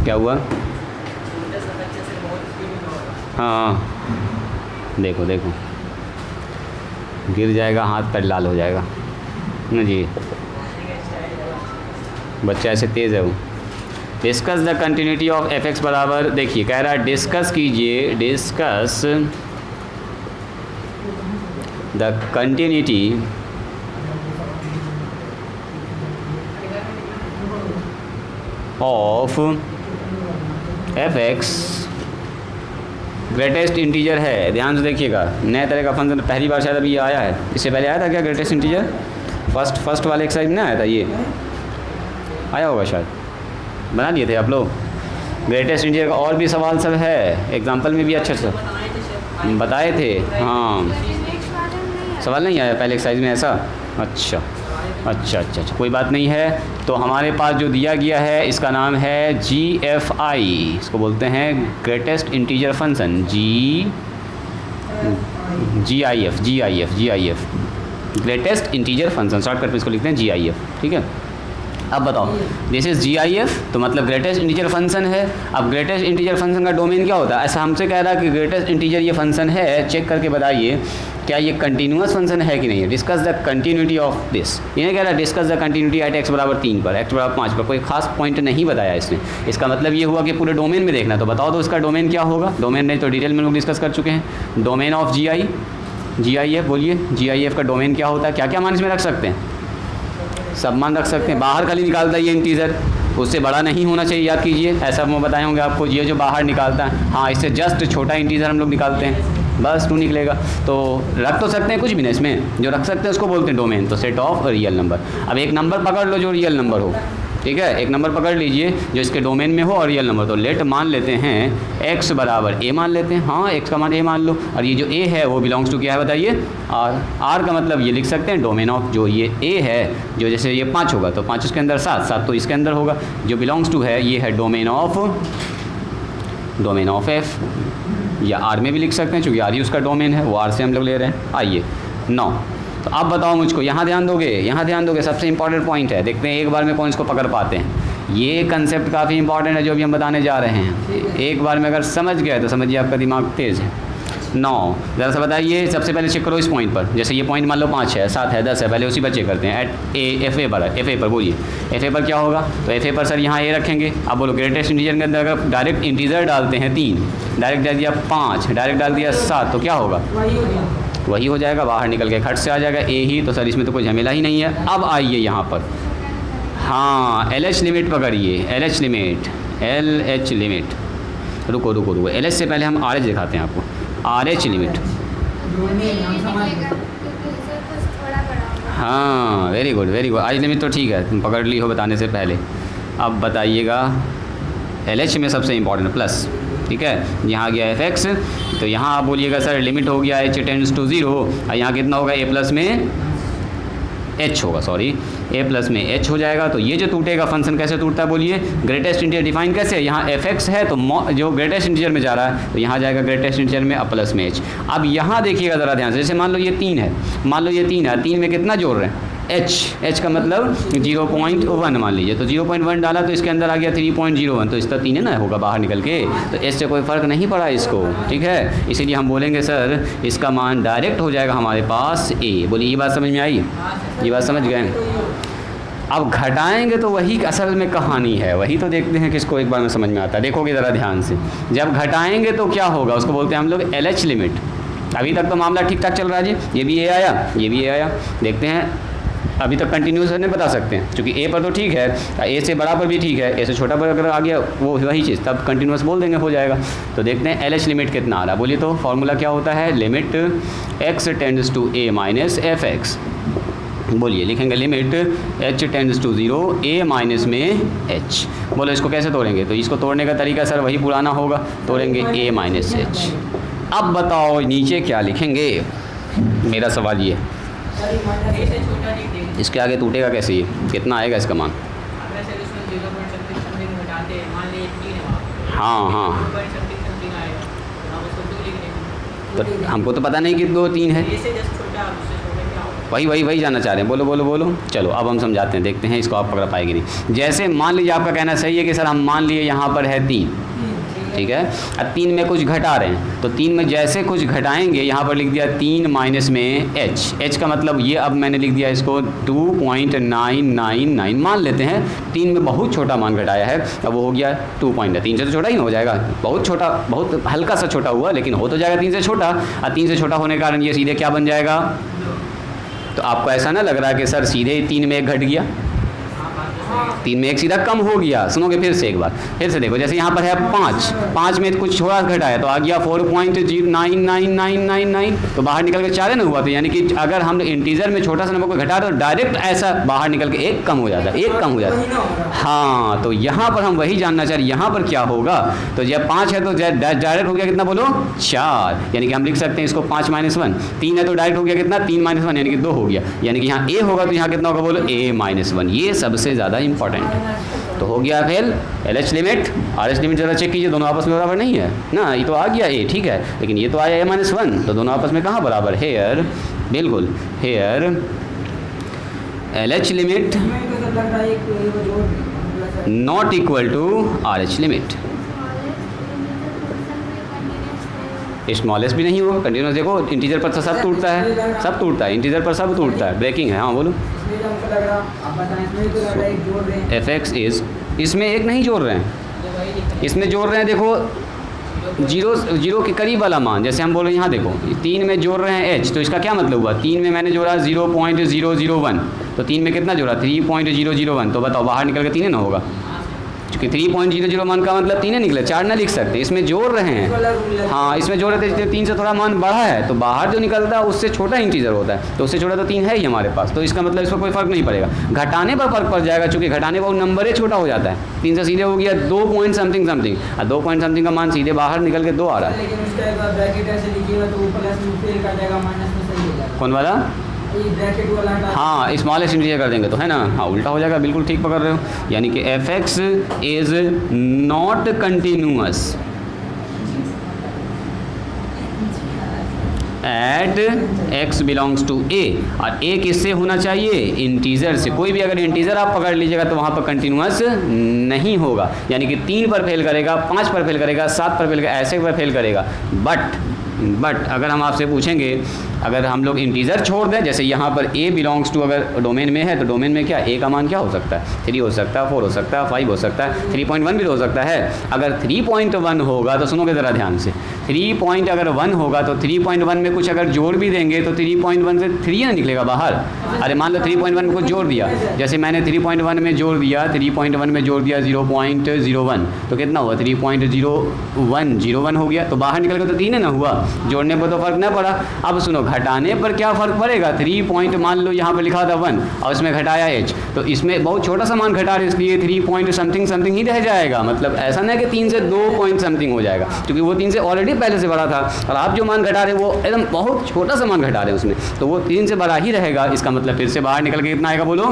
क्या हुआ? हाँ देखो देखो, गिर जाएगा, हाथ पैर लाल हो जाएगा ना जी। बच्चा ऐसे तेज़ है वो। Discuss the continuity of fx बराबर, देखिए कह रहा है डिस्कस कीजिए, discuss the continuity of fx, greatest integer है। ध्यान से देखिएगा, नए तरह का फंक्शन पहली बार शायद अभी ये आया है। इससे पहले आया था क्या ग्रेटेस्ट इंटीजर? फर्स्ट वाले एक्सरसाइज में ना आया था, ये आया होगा शायद, बना लिए थे आप लोग। ग्रेटेस्ट इंटीजर का और भी सवाल सब है, एग्जाम्पल में भी अच्छे से बताए थे। हाँ सवाल नहीं आया पहले एक्सरसाइज में ऐसा? अच्छा, कोई बात नहीं है। तो हमारे पास जो दिया गया है इसका नाम है GFI, इसको बोलते हैं greatest integer function, GIF, greatest integer function, shortcut में इसको लिखते हैं GIF। ठीक है, अब बताओ, दिस इज़ GIF तो मतलब ग्रेटेस्ट इंटीजर फंक्शन है। अब ग्रेटेस्ट इंटीजर फंक्शन का डोमेन क्या होता है? ऐसा हमसे कह रहा है कि ग्रेटेस्ट इंटीजर ये फंक्शन है, चेक करके बताइए क्या ये कंटिन्यूअस फंक्शन है कि नहीं है। Discuss the continuity of this, ये कह रहा है discuss the continuity at x बराबर 3 पर, x बराबर 5 पर। कोई खास पॉइंट नहीं बताया इसने। इसका मतलब ये हुआ कि पूरे डोमेन में देखना। तो बताओ तो इसका डोमेन क्या होगा? डोमेन नहीं तो डिटेल में लोग डिस्कस कर चुके हैं। डोमेन ऑफ GIF, बोलिए GIF का डोमेन क्या होता है? क्या क्या मान इसमें रख सकते हैं? सब मान रख सकते हैं। बाहर खाली निकालता है ये इंटीजर, उससे बड़ा नहीं होना चाहिए, याद कीजिए। ऐसा मैं बताए होंगे आपको, ये जो बाहर निकालता है, हाँ इससे जस्ट छोटा इंटीजर हम लोग निकालते हैं, बस 2 निकलेगा। तो रख तो सकते हैं कुछ भी नहीं इसमें, जो रख सकते हैं उसको बोलते हैं डोमेन। तो सेट ऑफ रियल नंबर। अब एक नंबर पकड़ लो जो रियल नंबर हो, ठीक है, एक नंबर पकड़ लीजिए जो इसके डोमेन में हो और रियल नंबर। तो लेट मान लेते हैं x बराबर a मान लेते हैं। हाँ x का मान a मान लो, और ये जो a है वो बिलोंग्स टू क्या है बताइए? r का मतलब ये लिख सकते हैं डोमेन ऑफ, जो ये a है, जो जैसे ये 5 होगा तो 5 इसके अंदर, 7 तो इसके अंदर होगा। जो बिलोंग्स टू है ये है डोमेन ऑफ f, या r में भी लिख सकते हैं क्योंकि r ही उसका डोमेन है, वो r से हम लोग ले रहे हैं। आइए 9। तो अब बताओ मुझको, यहाँ ध्यान दोगे, सबसे इंपॉर्टेंट पॉइंट है। देखते हैं एक बार में कौन इसको पकड़ पाते हैं। ये कंसेप्ट काफ़ी इंपॉर्टेंट है जो अभी हम बताने जा रहे हैं। एक बार में अगर समझ गए तो समझिए आपका दिमाग तेज़ है। 9, ज़रा सा बताइए, सबसे पहले चेक करो इस पॉइंट पर। जैसे ये पॉइंट मान लो 5 है, 7 है, 10 है, पहले उसी पर चेक करते हैं। एट FA पर बोलिए, FA पर क्या होगा? तो FA पर सर यहाँ A रखेंगे। अब बोलो ग्रेटेस्ट इंटीजर के अंदर अगर डायरेक्ट इंटीजर डालते हैं 3, डायरेक्ट डाल दिया 5, डायरेक्ट डाल दिया 7, तो क्या होगा? वही हो जाएगा, बाहर निकल के खट से आ जाएगा A ही। तो सर इसमें तो कोई झमेला ही नहीं है। अब आइए यहाँ पर, हाँ LH लिमिट पकड़िए, LH लिमिट, रुको, LH से पहले हम RH दिखाते हैं आपको। RH लिमिट, हाँ वेरी गुड। RH लिमिट तो ठीक है, तुम पकड़ ली हो बताने से पहले। अब बताइएगा LH में सबसे इम्पॉर्टेंट प्लस, ठीक है। यहाँ गया fx, तो यहाँ आप बोलिएगा सर लिमिट हो गया h टेंड्स टू 0, और यहाँ कितना होगा? a प्लस में h होगा, a प्लस में h हो जाएगा। तो ये जो टूटेगा फंक्शन कैसे टूटता है बोलिए? ग्रेटेस्ट इंटीजर डिफाइन कैसे? यहाँ fx है तो जो ग्रेटेस्ट इंटीजर में जा रहा है तो यहाँ जाएगा ग्रेटेस्ट इंटीजर में प्लस में h। अब यहाँ देखिएगा ज़रा ध्यान से, जैसे मान लो ये 3 है, 3 में कितना जोड़ रहे हैं? h का मतलब 0.1 मान लीजिए। तो 0.1 डाला तो इसके अंदर आ गया 3.01, तो इसका 3 है ना, होगा बाहर निकल के। तो h से कोई फ़र्क नहीं पड़ा इसको, ठीक है। इसीलिए हम बोलेंगे सर इसका मान डायरेक्ट हो जाएगा हमारे पास a। बोलिए ये बात समझ में आई? ये बात समझ गए? अब घटाएंगे तो वही असल में कहानी है, वही तो देखते हैं किसको एक बार में समझ में आता है। देखोगे ज़रा ध्यान से, जब घटाएंगे तो क्या होगा उसको बोलते हैं हम लोग LH लिमिट। अभी तक तो मामला ठीक ठाक चल रहा है जी, ये भी A आया, ये भी A आया। देखते हैं अभी तक कंटिन्यूस नहीं बता सकते हैं क्योंकि A पर तो ठीक है, A से बड़ा पर भी ठीक है, A से छोटा पर अगर आ गया वो वही चीज़, तब कंटिन्यूस बोल देंगे, हो जाएगा। तो देखते हैं LH लिमिट कितना आ रहा है। बोलिए तो फॉर्मूला क्या होता है? Limit x tends to a minus fx। बोलिए, लिखेंगे limit h tends to 0 a minus में h। बोलो इसको कैसे तोड़ेंगे? तो इसको तोड़ने का तरीका सर वही पुराना होगा, तोड़ेंगे a माइनस h। अब बताओ नीचे क्या लिखेंगे, मेरा सवाल ये, इसके आगे टूटेगा कैसे, ये कितना आएगा इसका मान? हाँ हाँ, तो हमको तो पता नहीं कि 2 3 है, वही जानना चाह रहे हैं। बोलो बोलो बोलो। चलो अब हम समझाते हैं, देखते हैं इसको आप पकड़ पाएगी नहीं। जैसे मान लीजिए आपका कहना सही है कि सर हम मान लिए यहाँ पर है 3, ठीक है, अब 3 में कुछ घटा रहे हैं, तो 3 में जैसे कुछ घटाएंगे, यहाँ पर लिख दिया 3 माइनस में h का मतलब ये, अब मैंने लिख दिया इसको 2.999 मान लेते हैं। 3 में बहुत छोटा मान घटाया है, अब वो हो गया 2 पॉइंट, 3 से तो छोटा ही ना हो जाएगा, बहुत छोटा, बहुत हल्का सा छोटा हुआ, लेकिन हो तो जाएगा 3 से छोटा। और 3 से छोटा होने के कारण ये सीधे क्या बन जाएगा? तो आपको ऐसा ना लग रहा है कि सर सीधे 3 में 1 घट गया, 3 में 1 सीधा कम हो गया। सुनोगे फिर से एक बार, फिर से देखो, जैसे यहाँ पर है 5 में कुछ थोड़ा घटाया तो आ गया 4.99999, तो बाहर निकल के 4 ना हुआ, तो यानी कि अगर हम इंटीजर में छोटा सा नंबर को घटा तो डायरेक्ट ऐसा बाहर निकल के 1 कम हो जाता है, 1 कम हो जाता है। हाँ, तो यहाँ पर हम वही जानना चाह रहे हैं, यहाँ पर क्या होगा? तो जब 5 है तो डायरेक्ट हो गया कितना, बोलो 4, यानी कि हम लिख सकते हैं इसको 5 - 1। 3 है तो डायरेक्ट हो गया कितना, 3 - 1 यानी कि 2 हो गया, यानी कि यहाँ a होगा तो यहाँ कितना होगा, बोलो a - 1। ये सबसे ज़्यादा इंपॉर्टेंट तो हो गया। फिर LH लिमिट RH लिमिट ज़रा चेक कीजिए, दोनों आपस में बराबर नहीं है ना, ये तो आ गया a, ठीक है, लेकिन ये तो आया a - 1, तो दोनों आपस में कहाँ बराबर? हेयर, बिल्कुल here LH limit not equal to RH limit. Smallest भी नहीं होगा, कंटिन्यूस देखो, इंटीजर पर तो सब टूटता है, सब टूटता है, इंटीजर पर सब टूटता है, ब्रेकिंग है। हाँ बोलो। fx इज, इसमें 1 नहीं जोड़ रहे हैं, इसमें जोड़ रहे हैं, देखो 0 के करीब वाला मान, जैसे हम बोले यहाँ देखो 3 में जोड़ रहे हैं h, तो इसका क्या मतलब हुआ, 3 में मैंने जोड़ा 0.001, तो 3 में कितना जोड़ा, 3.001, तो बताओ बाहर निकल के 3 ना होगा, क्योंकि 3.001 का मतलब 3 निकले, 4 ना लिख सकते, इसमें जोड़ रहे हैं। हाँ, इसमें जोड़ रहे थे, 3 से थोड़ा मान बढ़ा है, तो बाहर जो निकलता है उससे छोटा इंटीजर होता है, तो उससे छोटा तो 3 है ही हमारे पास, तो इसका मतलब इस पर कोई फ़र्क नहीं पड़ेगा। घटाने पर फ़र्क पड़ जाएगा, चूँकि घटाने पर नंबर ही छोटा हो जाता है, 3 से सीधे हो गया 2 पॉइंट समथिंग समथिंग, और 2 पॉइंट समथिंग का मान सीधे बाहर निकल के 2 आ रहा है। कौन वाला? हाँ, स्मॉलेस्ट इंटीजर कर देंगे तो है ना, हाँ उल्टा हो जाएगा, बिल्कुल ठीक पकड़ रहे हो, यानी कि fx is not continuous at x belongs to a, और a किससे होना चाहिए, इंटीजर से। कोई भी अगर इंटीजर आप पकड़ लीजिएगा तो वहाँ पर कंटिन्यूअस नहीं होगा, यानी कि 3 पर फेल करेगा, 5 पर फेल करेगा, 7 पर फेल करेगा, ऐसे पर फेल करेगा। बट अगर हम आपसे पूछेंगे, अगर हम लोग इंटीजर छोड़ दें, जैसे यहाँ पर a बिलोंग्स टू अगर डोमेन में है, तो डोमेन में क्या a का मान क्या हो सकता है, 3 हो सकता है, 4 हो सकता है, 5 हो सकता है, 3.1 भी हो सकता है। अगर 3.1 होगा तो सुनोगे ज़रा ध्यान से, 3.1 होगा तो 3.1 में कुछ अगर जोड़ भी देंगे तो 3.1 से 3 ना निकलेगा बाहर। अरे मान लो 3.1 में कुछ जोड़ दिया, जैसे मैंने 3.1 में जोड़ दिया, 3.1 में जोड़ दिया 0.01, तो कितना हुआ, 3.01 हो गया, तो बाहर निकल गया तो 3 ना हुआ, जोड़ने पर तो फर्क ना पड़ा। अब सुनो, घटाने पर क्या फ़र्क पड़ेगा, 3 पॉइंट मान लो यहाँ पर लिखा था 1 और इसमें घटाया h, तो इसमें बहुत छोटा सा मान घटा रहे, इसलिए 3 पॉइंट समथिंग समथिंग ही रह जाएगा। मतलब ऐसा नहीं कि 3 से 2 पॉइंट समथिंग हो जाएगा, क्योंकि वो 3 से ऑलरेडी पहले से बड़ा था, और आप जो मान घटा रहे हैं वो एकदम बहुत छोटा सा मान घटा रहे हैं उसमें, तो वो 3 से बड़ा ही रहेगा। इसका मतलब फिर से बाहर निकल के कितना आएगा, बोलो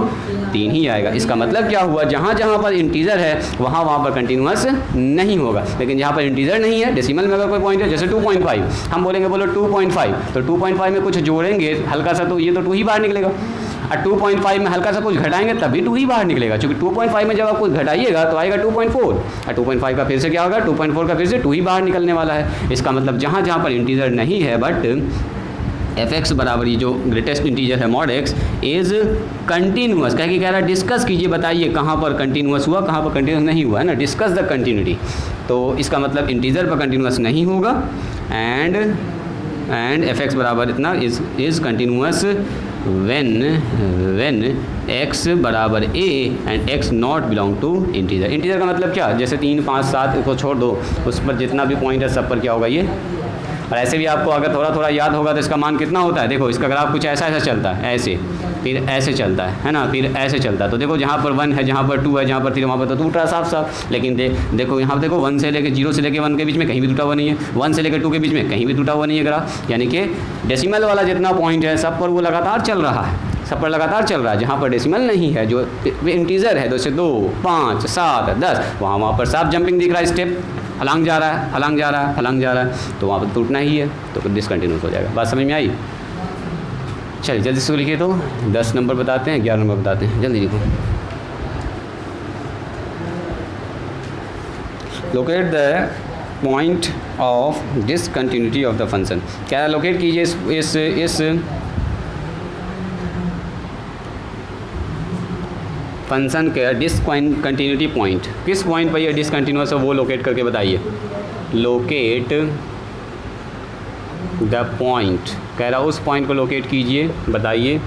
3 ही आएगा। इसका मतलब क्या हुआ, जहाँ जहाँ पर इंटीजर है वहाँ पर कंटिन्यूअस नहीं होगा, लेकिन जहाँ पर इंटीजर नहीं है, डेसिमल में अगर कोई पॉइंट है, जैसे 2.5 हम बोलेंगे, बोलो 2.5, तो 2.5 में कुछ जोड़ेंगे हल्का सा तो ये तो 2 ही बाहर निकलेगा, और 2.5 में हल्का सा कुछ घटाएंगे तभी 2 ही बाहर निकलेगा, क्योंकि 2.5 में जब आप कुछ घटाइएगा तो आएगा 2.4, और 2.5 का फिर से क्या होगा, 2.4 का फिर से 2 ही बाहर निकलने वाला है। इसका मतलब जहाँ जहाँ पर इंटीजर नहीं है, बट fx बराबर ये जो ग्रेटेस्ट इंटीजर है मॉड x इज़ कंटिन्यूअस, कह के कह रहा है डिस्कस कीजिए, बताइए कहाँ पर कंटिन्यूअस हुआ, कहाँ पर कंटिन्यूअस नहीं हुआ, है ना, डिस्कस द कंटिन्यूटी। तो इसका मतलब इंटीजर पर कंटिन्यूअस नहीं होगा, एंड fx बराबर इतना इज़ कंटिन्यूअस when x बराबर a and x not belong to integer. Integer का मतलब क्या, जैसे 3, 5, 7 को छोड़ दो, उस पर जितना भी पॉइंट है सब पर क्या होगा ये। और ऐसे भी आपको अगर थोड़ा थोड़ा याद होगा तो इसका मान कितना होता है, देखो इसका ग्राफ कुछ ऐसा चलता है, ऐसे फिर ऐसे चलता है ना, फिर ऐसे चलता है। तो देखो जहाँ पर 1 है, जहाँ पर 2 है, जहाँ पर 3 वहाँ पर तो टूट रहा है साफ साफ। लेकिन देखो यहाँ पर देखो 1 से लेकर 0 से लेकर 1 के बीच में कहीं भी टूटा हुआ नहीं है, 1 से लेकर 2 के बीच में कहीं भी टूटा हुआ नहीं है ग्राफ। यानी कि डेसिमल वाला जितना पॉइंट है सब पर वो लगातार चल रहा है, सब पर लगातार चल रहा है। जहाँ पर डेसिमल नहीं है, जो इंटीजर है, 2 से 2, 5, 7, 10, वहाँ पर साफ जंपिंग दिख रहा है, स्टेप हलांग जा रहा है, हलांग जा रहा है, हलांग जा रहा है, तो वहाँ पर टूटना ही है, तो फिर डिसकंटिन्यूस हो जाएगा। बात समझ में आई? चलिए जल्दी से लिखिए। तो 10 नंबर बताते हैं, 11 नंबर बताते हैं, जल्दी लिखो। Locate the point of discontinuity of the function. क्या लोकेट कीजिए इस फंक्शन के डिसकंटिन्यूटी पॉइंट, किस पॉइंट पर ये डिसकंटिन्यूअस है वो लोकेट करके बताइए। लोकेट द पॉइंट, कह रहा उस पॉइंट को लोकेट कीजिए, बताइए,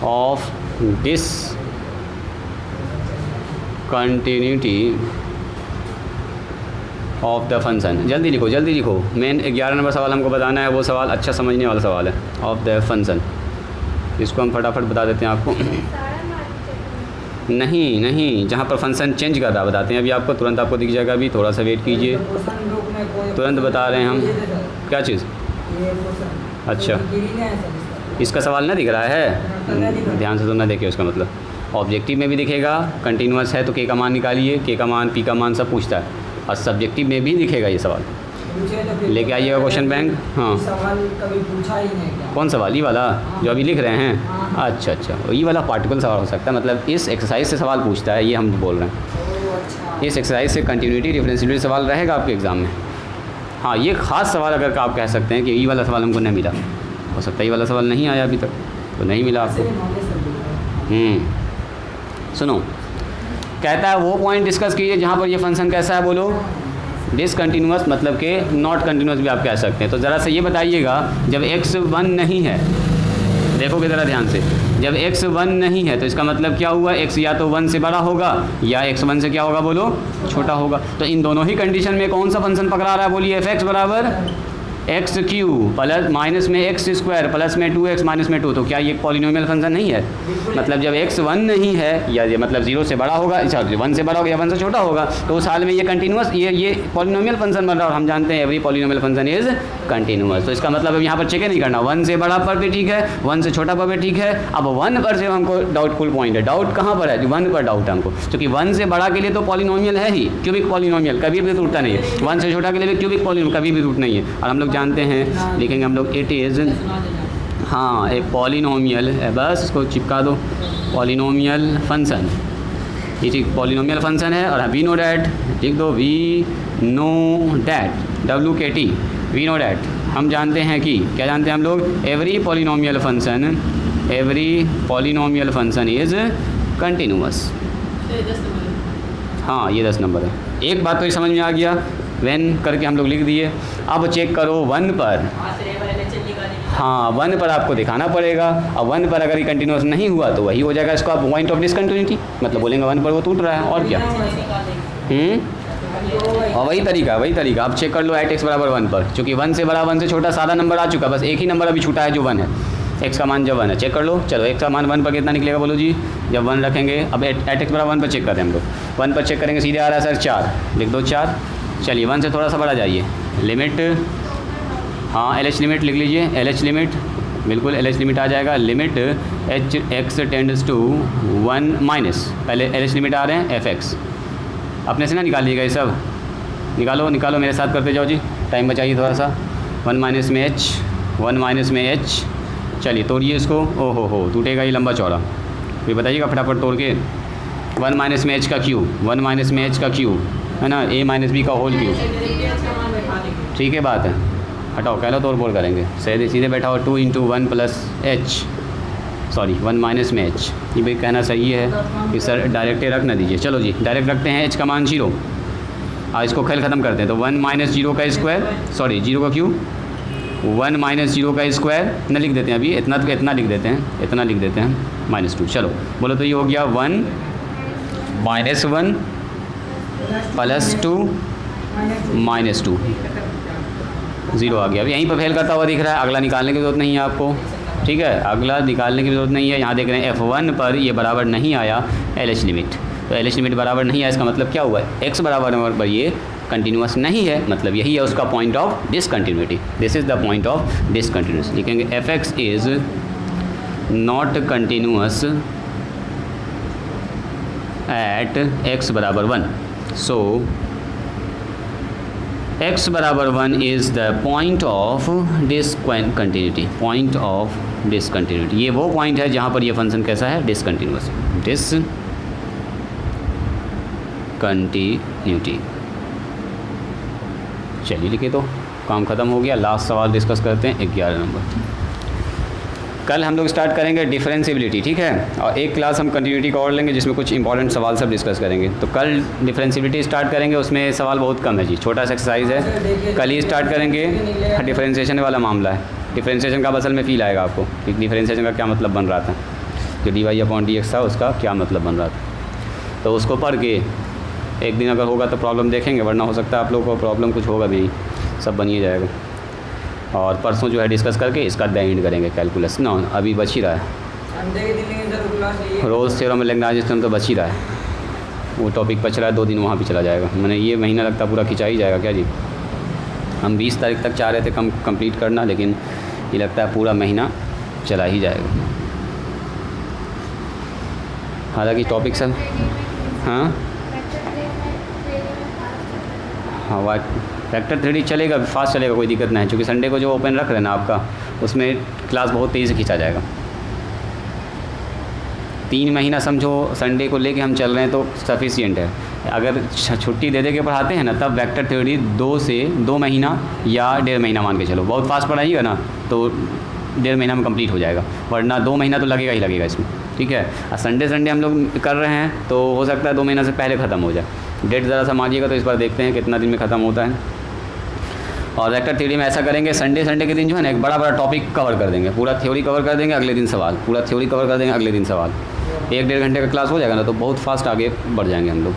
of discontinuity of the function. जल्दी लिखो, जल्दी लिखो। मेन 11 नंबर सवाल हमको बताना है, वो सवाल अच्छा समझने वाला सवाल है, ऑफ द फंक्शन। इसको हम फटाफट बता देते हैं आपको। नहीं नहीं, जहाँ पर फंक्शन चेंज कर रहा है बताते हैं अभी आपको, तुरंत आपको दिख जाएगा, अभी थोड़ा सा वेट कीजिए, तुरंत बता रहे हैं हम। क्या चीज़? अच्छा, इसका सवाल ना दिख रहा है, ध्यान से तो ना देखिए। उसका मतलब ऑब्जेक्टिव में भी दिखेगा, कंटिन्यूअस है तो के का मान निकालिए, के का मान, पी का मान सब पूछता है, और सब्जेक्टिव में भी दिखेगा ये सवाल। लेके आइएगा क्वेश्चन बैंक। हाँ, सवाल कभी पूछा ही नहीं। कौन सवाल? ये वाला जो अभी लिख रहे हैं? अच्छा अच्छा, ये वाला पार्टिकुलर सवाल हो सकता है, मतलब इस एक्सरसाइज से सवाल पूछता है, ये हम बोल रहे हैं। इस एक्सरसाइज से कंटिन्यूटी डिफरेंशिएबिलिटी सवाल रहेगा आपके एग्ज़ाम में। हाँ, ये खास सवाल अगर आप कह सकते हैं कि ये वाला सवाल हमको नहीं मिला, हो सकता है ये वाला सवाल नहीं आया अभी तक, तो नहीं मिला आपको। सुनो, कहता है वो पॉइंट डिस्कस कीजिए जहाँ पर ये फंक्शन कैसा है, बोलो डिसकंटिन्यूअस, मतलब कि नॉट कंटिन्यूअस भी आप कह सकते हैं। तो ज़रा से ये बताइएगा, जब x 1 नहीं है, देखोगे ज़रा ध्यान से, जब x 1 नहीं है तो इसका मतलब क्या हुआ, x या तो 1 से बड़ा होगा या x 1 से क्या होगा, बोलो छोटा होगा। तो इन दोनों ही कंडीशन में कौन सा फंक्शन पकड़ा रहा है, बोलिए f(x) बराबर एक्स क्यू प्लस माइनस में एक्स स्क्वायर प्लस में 2x माइनस में 2। तो क्या ये पॉलिनोमियल फंक्शन नहीं है? मतलब जब x 1 नहीं है, या ये मतलब 0 से बड़ा होगा, 1 से बड़ा होगा या 1 से छोटा होगा, तो उस हाल में ये कंटिन्यूअस, ये पॉलिनोमियल फंक्शन बन रहा है। और हम जानते हैं every polynomial function is continuous. तो इसका मतलब अब यहाँ पर चेक नहीं करना, 1 से बड़ा पर भी ठीक है, 1 से छोटा पर भी ठीक है। अब 1 पर से हमको डाउटफुल पॉइंट है, डाउट कहाँ पर है? 1 पर डाउट है हमको, क्योंकि 1 से बड़ा के लिए तो पॉलिनोमियल है ही, क्यूबिक पॉलिनोमियल कभी भी टूटता नहीं है। 1 से छोटा के लिए भी क्यूबिक पॉलिनोमियल कभी भी टूट नहीं है। और हम लोग जानते हैं, लिखेंगे हम लोग, इट इज़, हाँ, एक पॉलिनोमियल है, बस इसको चिपका दो, पॉलिनोमियल फंक्शन, ये ठीक पॉलिनोमियल फंक्शन है। और वी नो डैट, लिख दो, we know that, WKT, we know that, हम जानते हैं कि, क्या जानते हैं हम लोग, every polynomial function is continuous. हाँ, ये 10 नंबर है। एक बात तो ये समझ में आ गया, व्हेन करके हम लोग लिख दिए। अब चेक करो 1 पर, हाँ 1 पर आपको दिखाना पड़ेगा। अब 1 पर अगर ये कंटिन्यूअस नहीं हुआ तो वही हो जाएगा इसका पॉइंट ऑफ डिसकंटिन्यूटी, मतलब बोलेंगे 1 पर वो टूट रहा है, और क्या। और वही तरीका आप चेक कर लो एट x बराबर 1 पर, चूँकि 1 से बड़ा 1 से छोटा सारा नंबर आ चुका, बस एक ही नंबर अभी छूटा है जो 1 है, x का मान जब 1 है। चेक कर लो, चलो x का मान 1 पर कितना निकलेगा, बोलो जी, जब 1 रखेंगे। अब एट x बराबर 1 पर चेक करें हम लोग, 1 पर चेक करेंगे, सीधे आ रहा है सर 4, लिख दो 4। चलिए 1 से थोड़ा सा बड़ा जाइए, लिमिट, हाँ LH लिमिट लिख लीजिए, LH लिमिट, बिल्कुल LH लिमिट आ जाएगा, limit x tends to 1 minus, पहले LH लिमिट आ रहे हैं fx, अपने से ना निकालिएगा ये सब, निकालो मेरे साथ करते जाओ जी, टाइम बचाइए थोड़ा सा। 1 माइनस में h, 1 माइनस में h, चलिए तोड़िए इसको, ओहो हो टूटेगा ये लंबा चौड़ा, फिर बताइएगा फटाफट तोड़ के। 1 माइनस में h का क्यूब, 1 माइनस में h का क्यूब है ना, a माइनस बी का होल क्यूब, ठीक है बात है, हटाओ, कह लो तोड़ फोड़ करेंगे, सीधे बैठाओ, 2 × 1 + h, सॉरी 1 माइनस में h, ये भी कहना सही है कि सर डायरेक्ट रख ना दीजिए। चलो जी डायरेक्ट रखते हैं, h का मान 0, इसको खेल ख़त्म करते हैं। तो 1 माइनस 0 का स्क्वायर, सॉरी 0 का क्यूब, 1 माइनस 0 का स्क्वायर न लिख देते हैं अभी, इतना लिख देते हैं, -2। चलो बोलो, तो ये हो गया 1 माइनस 1 + 2 -2, 0 आ गया। अब यहीं पर फेल करता हुआ दिख रहा है, अगला निकालने की जरूरत नहीं है आपको, ठीक है, अगला निकालने की ज़रूरत नहीं है। यहाँ देख रहे हैं F1 पर ये बराबर नहीं आया LH लिमिट, तो LH लिमिट बराबर नहीं आया, इसका मतलब क्या हुआ है, x बराबर पर ये कंटिन्यूस नहीं है, मतलब यही है उसका point of discontinuity. This is the point of discontinuous. लिखेंगे fx is not continuous at x बराबर 1। सो x बराबर 1 is the point of discontinuity, point of discontinuity. ये वो पॉइंट है जहाँ पर ये फंक्शन कैसा है, डिसकंटिन्यूस, डिसकंटिन्यूटी। चलिए लिखे, तो काम ख़त्म हो गया। लास्ट सवाल डिस्कस करते हैं 11 नंबर। कल हम लोग स्टार्ट करेंगे डिफरेंशिएबिलिटी, ठीक है, और एक क्लास हम कंटिन्यूटी का और लेंगे जिसमें कुछ इंपॉर्टेंट सवाल सब डिस्कस करेंगे। तो कल डिफरेंशिएबिलिटी स्टार्ट करेंगे, उसमें सवाल बहुत कम है जी, छोटा सा एक्सरसाइज है, कल ही स्टार्ट करेंगे। डिफरेंशिएशन वाला मामला है, डिफरेंशिएशन का असल में फील आएगा आपको कि डिफरेंशिएशन का क्या मतलब बन रहा था, जो dy/dx था उसका क्या मतलब बन रहा था। तो उसको पढ़ के एक दिन अगर होगा तो प्रॉब्लम देखेंगे, वरना हो सकता है आप लोगों को प्रॉब्लम कुछ होगा भी नहीं, सब बन ही जाएगा। और परसों जो है डिस्कस करके इसका एंड करेंगे कैलकुलस ना, अभी बच ही रहा है। रोज़ थ्योरम में लैग्रांज थ्योरम तो बच ही रहा है, वो टॉपिक बच रहा है, 2 दिन वहाँ भी चला जाएगा। मैंने ये महीना लगता पूरा खिंचा ही जाएगा क्या जी। हम 20 तारीख तक चाह रहे थे कंप्लीट करना, लेकिन ये लगता है पूरा महीना चला ही जाएगा। हालांकि टॉपिक सब हाँ फैक्टर 3D चलेगा, फास्ट चलेगा, कोई दिक्कत नहीं है, क्योंकि संडे को जो ओपन रख रहे ना आपका, उसमें क्लास बहुत तेज़ी से खींचा जाएगा। 3 महीना समझो संडे को लेके हम चल रहे हैं तो सफिशिएंट है। अगर छुट्टी दे के पढ़ाते हैं ना, तब वेक्टर थ्योरी 2 महीना या 1.5 महीना मान के चलो। बहुत फास्ट पढ़ाइएगा ना तो 1.5 महीना में कंप्लीट हो जाएगा, वरना 2 महीना तो लगेगा ही लगेगा इसमें, ठीक है। और संडे हम लोग कर रहे हैं तो हो सकता है 2 महीना से पहले ख़त्म हो जाए। डेट ज़रा सा मानिएगा तो इस बार देखते हैं कितना दिन में ख़त्म होता है। और वेक्टर थ्योरी में ऐसा करेंगे, संडे के दिन जो है ना एक बड़ा टॉपिक कवर कर देंगे, पूरा थ्योरी कवर कर देंगे, अगले दिन सवाल, पूरा थ्योरी कवर कर देंगे, अगले दिन सवाल। 1-1.5 घंटे का क्लास हो जाएगा ना, तो बहुत फास्ट आगे बढ़ जाएंगे हम लोग।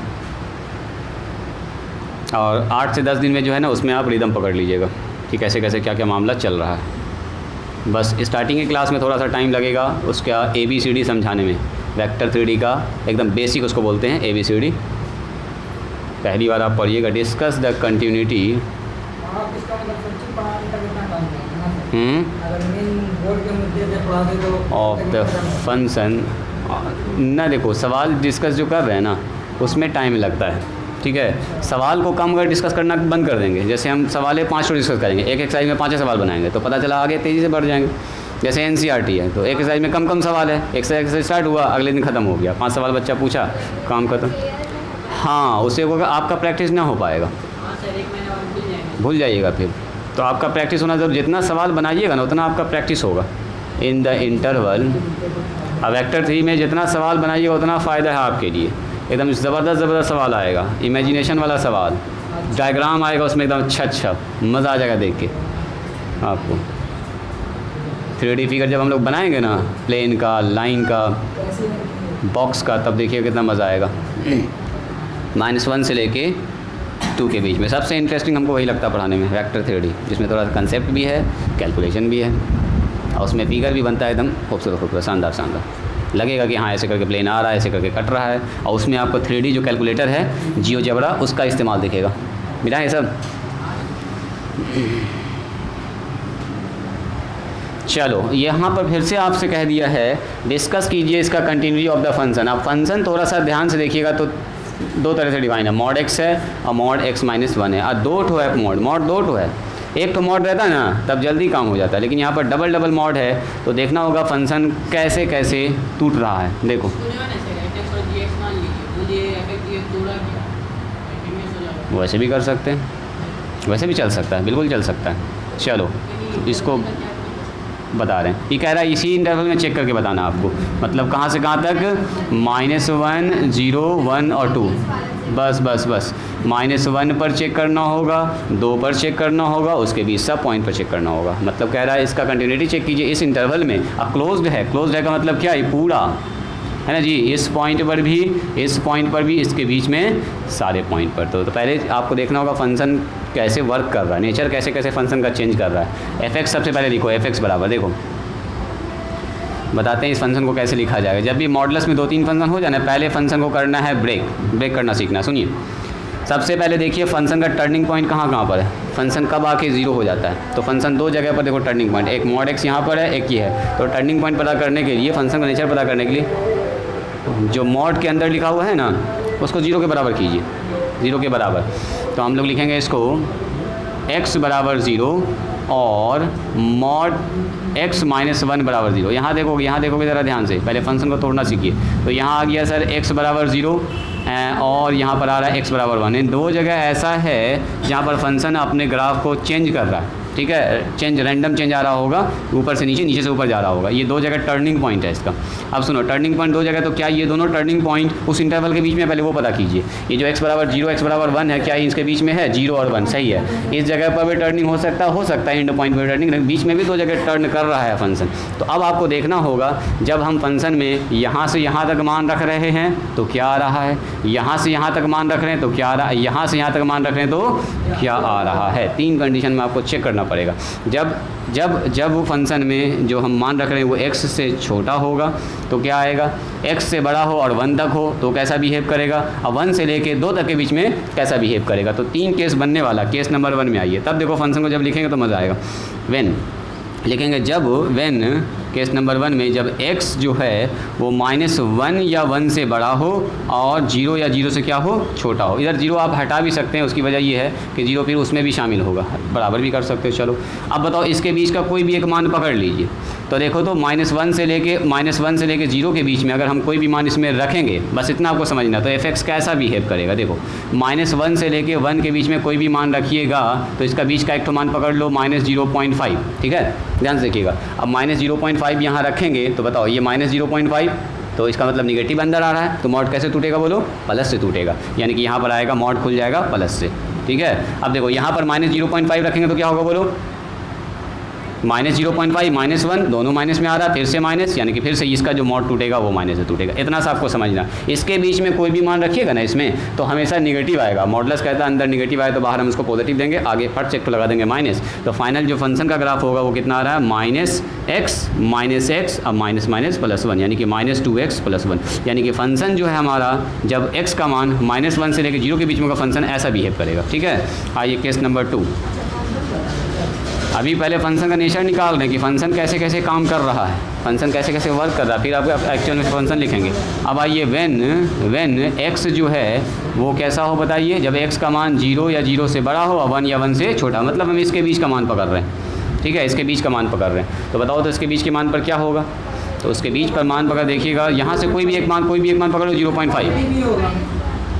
और 8 से 10 दिन में जो है ना, उसमें आप रिदम पकड़ लीजिएगा कि कैसे कैसे क्या क्या मामला चल रहा है। बस स्टार्टिंग की क्लास में थोड़ा सा टाइम लगेगा उसका ABCD समझाने में। वेक्टर 3D का एकदम बेसिक उसको बोलते हैं ABCD। पहली बार आप पढ़िएगा, discuss the continuity of the function. ना देखो, सवाल डिस्कस जो कर रहे हैं ना उसमें टाइम लगता है, ठीक है। सवाल को कम अगर डिस्कस करना बंद कर देंगे, जैसे हम सवाल 5 डिस्कस करेंगे, एक एक्सरसाइज में 5 सवाल बनाएंगे, तो पता चला आगे तेज़ी से बढ़ जाएंगे। जैसे NCERT है तो एक एक्सरसाइज में कम सवाल है, एक्सरसाइज स्टार्ट हुआ, अगले दिन ख़त्म हो गया, 5 सवाल बच्चा पूछा, काम खत्म। हाँ, उससे आपका प्रैक्टिस ना हो पाएगा, भूल जाइएगा फिर। तो आपका प्रैक्टिस होना जब जितना सवाल बनाइएगा ना उतना आपका प्रैक्टिस होगा इन द इंटरवल। अब वेक्टर 3 में जितना सवाल बनाइएगा उतना फ़ायदा है आपके लिए। एकदम ज़बरदस्त सवाल आएगा, इमेजिनेशन वाला सवाल, डायग्राम आएगा उसमें एकदम अच्छा मज़ा आ जाएगा देख के आपको। 3D फिगर जब हम लोग बनाएंगे ना, प्लेन का, लाइन का, बॉक्स का, तब देखिए कितना मज़ा आएगा। -1 से लेके 2 के बीच में सबसे इंटरेस्टिंग हमको वही लगता है पढ़ाने में, वेक्टर 3D, जिसमें थोड़ा सा कंसेप्ट भी है, कैलकुलेशन भी है, और उसमें फिगर भी बनता है एकदम खूबसूरत, शानदार। लगेगा कि हाँ ऐसे करके प्लेन आ रहा है, ऐसे करके कट रहा है, और उसमें आपको 3D जो कैलकुलेटर है, जियोजेब्रा, उसका इस्तेमाल दिखेगा। मिला ये सब। चलो, यहाँ पर फिर से आपसे कह दिया है डिस्कस कीजिए इसका कंटिन्यूटी ऑफ द फंक्शन। अब फंक्शन थोड़ा सा ध्यान से देखिएगा तो 2 तरह से डिवाइन है, mod x है और mod x-1 है, और 2 ठो है mod 2 ठो है। एक तो mod रहता है ना तब जल्दी काम हो जाता है, लेकिन यहाँ पर डबल mod है, तो देखना होगा फंक्शन कैसे कैसे टूट रहा है। देखो वैसे भी कर सकते हैं, वैसे भी चल सकता है, बिल्कुल चल सकता है। चलो इसको बता रहे हैं, ये कह रहा है इसी इंटरवल में चेक करके बताना आपको, मतलब कहाँ से कहाँ तक, -1, 0, 1 और 2, बस -1 पर चेक करना होगा, 2 पर चेक करना होगा, उसके बीच सब पॉइंट पर चेक करना होगा। मतलब कह रहा है इसका कंटिन्यूटी चेक कीजिए इस इंटरवल में। अब क्लोज्ड है का मतलब क्या है, पूरा है ना जी, इस पॉइंट पर भी, इस पॉइंट पर भी, इसके बीच में सारे पॉइंट पर। तो पहले आपको देखना होगा फंक्शन कैसे वर्क कर रहा है, नेचर कैसे कैसे फंक्शन का चेंज कर रहा है। fx सबसे पहले लिखो, fx बराबर, देखो बताते हैं इस फंक्शन को कैसे लिखा जाएगा। जब भी मॉडुलस में 2-3 फंक्शन हो जाए ना, पहले फंक्शन को करना है ब्रेक करना सीखना। सुनिए, सबसे पहले देखिए फंक्शन का टर्निंग पॉइंट कहाँ पर है, फंक्शन कब आके 0 हो जाता है। तो फंक्शन 2 जगह पर देखो टर्निंग पॉइंट, एक mod x यहाँ पर है, एक ये है। तो टर्निंग पॉइंट पता करने के लिए, फंक्शन का नेचर पता करने के लिए जो mod के अंदर लिखा हुआ है ना, उसको 0 के बराबर कीजिए, 0 के बराबर। तो हम लोग लिखेंगे इसको x बराबर 0 और mod x माइनस 1 बराबर 0। यहाँ देखोगे ज़रा ध्यान से, पहले फंक्शन को तोड़ना सीखिए। तो यहाँ आ गया सर x बराबर 0 और यहाँ पर आ रहा है x बराबर 1। इन 2 जगह ऐसा है जहाँ पर फंक्शन अपने ग्राफ को चेंज कर रहा है, ठीक है, रैंडम चेंज आ रहा होगा, ऊपर से नीचे, नीचे से ऊपर जा रहा होगा। ये 2 जगह टर्निंग पॉइंट है इसका। अब सुनो, टर्निंग पॉइंट 2 जगह, तो क्या ये दोनों टर्निंग पॉइंट उस इंटरवल के बीच में, पहले वो पता कीजिए। ये जो x बराबर 0 x बराबर 1 है, क्या इसके बीच में है 0 और 1, सही है। इस जगह पर भी टर्निंग हो सकता है एंड पॉइंट पर टर्निंग, बीच में भी 2 जगह टर्न कर रहा है फंक्शन। तो अब आपको देखना होगा, जब हम फंक्शन में यहाँ से यहाँ तक मान रख रहे हैं तो क्या आ रहा है, यहाँ से यहाँ तक मान रख रहे हैं तो क्या आ रहा है, यहाँ से यहाँ तक मान रख रहे हैं तो क्या आ रहा है। 3 कंडीशन में आपको चेक करना पड़ेगा। जब वो फंक्शन में जो हम मान रख रहे हैं वो x से छोटा होगा तो क्या आएगा, x से बड़ा हो और 1 तक हो तो कैसा बिहेव करेगा, और 1 से लेके 2 तक के बीच में कैसा बिहेव करेगा। तो 3 केस बनने वाला, केस नंबर 1 में आइए। तब देखो फंक्शन को जब लिखेंगे तो मज़ा आएगा। व्हेन लिखेंगे जब, व्हेन केस नंबर 1 में जब x जो है वो -1 या 1 से बड़ा हो और 0 या 0 से क्या हो, छोटा हो। इधर 0 आप हटा भी सकते हैं, उसकी वजह ये है कि 0 फिर उसमें भी शामिल होगा, बराबर भी कर सकते हो। चलो अब बताओ, इसके बीच का कोई भी एक मान पकड़ लीजिए। तो देखो तो -1 से लेके 0 के बीच में अगर हम कोई भी मान इसमें रखेंगे, बस इतना आपको समझना। तो f(x) कैसा बिहेव करेगा, देखो -1 से लेके 1 के बीच में कोई भी मान रखिएगा तो इसका बीच का एक तो मान पकड़ लो -0.5, ठीक है, ध्यान से देखिएगा। अब -0.5 यहाँ रखेंगे तो बताओ ये -0.5, तो इसका मतलब निगेटिव अंदर आ रहा है, तो मॉड कैसे टूटेगा बोलो, प्लस से टूटेगा। यानी कि यहाँ पर आएगा मॉड खुल जाएगा प्लस से, ठीक है। अब देखो यहाँ पर -0.5 रखेंगे तो क्या होगा बोलो, -0.5 -1 दोनों माइनस में आ रहा है, फिर से माइनस, यानी कि फिर से इसका जो मॉड टूटेगा वो माइनस से टूटेगा। इतना सा आपको समझना। इसके बीच में कोई भी मान रखिएगा ना इसमें तो हमेशा निगेटिव आएगा। मॉडुलस कहता है अंदर निगेटिव आए तो बाहर हम उसको पॉजिटिव देंगे, आगे फट से एक तो लगा देंगे माइनस। तो फाइनल जो फंक्शन का ग्राफ होगा वो कितना आ रहा है, -x अब माइनस +1, यानी कि -2x + 1। यानी कि फंक्शन जो है हमारा जब x का मान -1 से लेकर 0 के बीच में का फंक्शन ऐसा बिहेव करेगा, ठीक है। आइए केस नंबर 2। अभी पहले फंक्शन का नेचर निकाल रहे हैं कि फंक्शन कैसे कैसे काम कर रहा है, फंक्शन कैसे कैसे वर्क कर रहा है, फिर आप एक्चुअल में फंक्शन लिखेंगे। अब आइए व्हेन x जो है वो कैसा हो बताइए, जब x का मान 0 या 0 से बड़ा हो और 1 या 1 से छोटा, मतलब हम इसके बीच का मान पकड़ रहे हैं, ठीक है, इसके बीच का मान पकड़ रहे हैं। तो बताओ तो इसके बीच के मान पर क्या होगा, तो उसके बीच पर मान पकड़ देखिएगा, यहाँ से कोई भी एक मान पकड़ लो 0.5।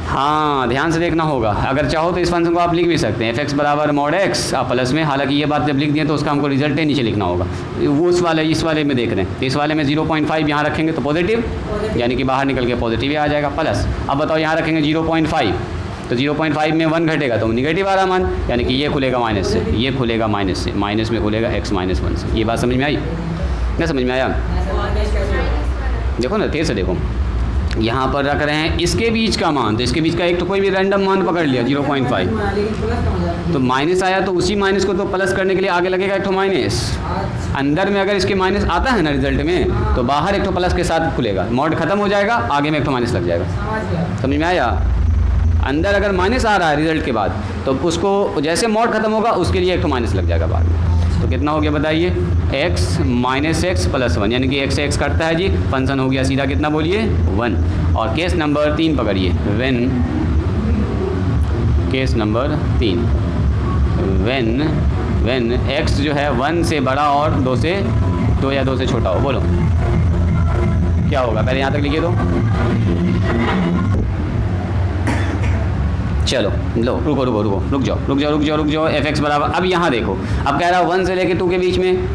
हाँ ध्यान से देखना होगा। अगर चाहो तो इस फंक्शन को आप लिख भी सकते हैं f(x) बराबर mod x आप प्लस में, हालांकि ये बात जब लिख दिए तो उसका हमको रिजल्ट नीचे लिखना होगा। वो इस वाले में देख रहे हैं, तो इस वाले में 0.5 यहाँ रखेंगे तो पॉजिटिव, यानी कि बाहर निकल के पॉजिटिव ही आ जाएगा प्लस। अब बताओ यहाँ रखेंगे 0.5 तो 0.5 में 1 घटेगा तो निगेटिव आ रहा मान, यानी कि ये खुलेगा माइनस से, ये खुलेगा माइनस से, माइनस में खुलेगा x -1 से। ये बात समझ में आई, क्या समझ में आया? देखो ना फिर से देखो, यहाँ पर रख रहे हैं इसके बीच का मान, तो इसके बीच का एक तो कोई भी रैंडम मान पकड़ लिया 0.5, तो माइनस आया तो उसी माइनस को तो प्लस करने के लिए आगे लगेगा एक तो माइनस। अंदर में अगर इसके माइनस आता है ना रिजल्ट में तो बाहर एक तो प्लस के साथ खुलेगा, मॉड खत्म हो जाएगा, आगे में एक तो माइनस लग जाएगा। समझ में आया? अंदर अगर माइनस आ रहा है रिजल्ट के बाद तो उसको जैसे मॉड खत्म होगा उसके लिए एक तो माइनस लग जाएगा बाद में। तो कितना हो गया बताइए, x -x + 1, यानी कि x से x कटता है जी, फंक्शन हो गया सीधा कितना बोलिए 1। और केस नंबर 3 पकड़िए, केस नंबर 3 व्हेन x जो है 1 से बड़ा और 2 या 2 से छोटा हो, बोलो क्या होगा, पहले यहाँ तक लिखिए तो। चलो लो रुक जाओ f(x) बराबर, अब यहाँ देखो, अब कह रहा है 1 से लेके 2 के बीच में,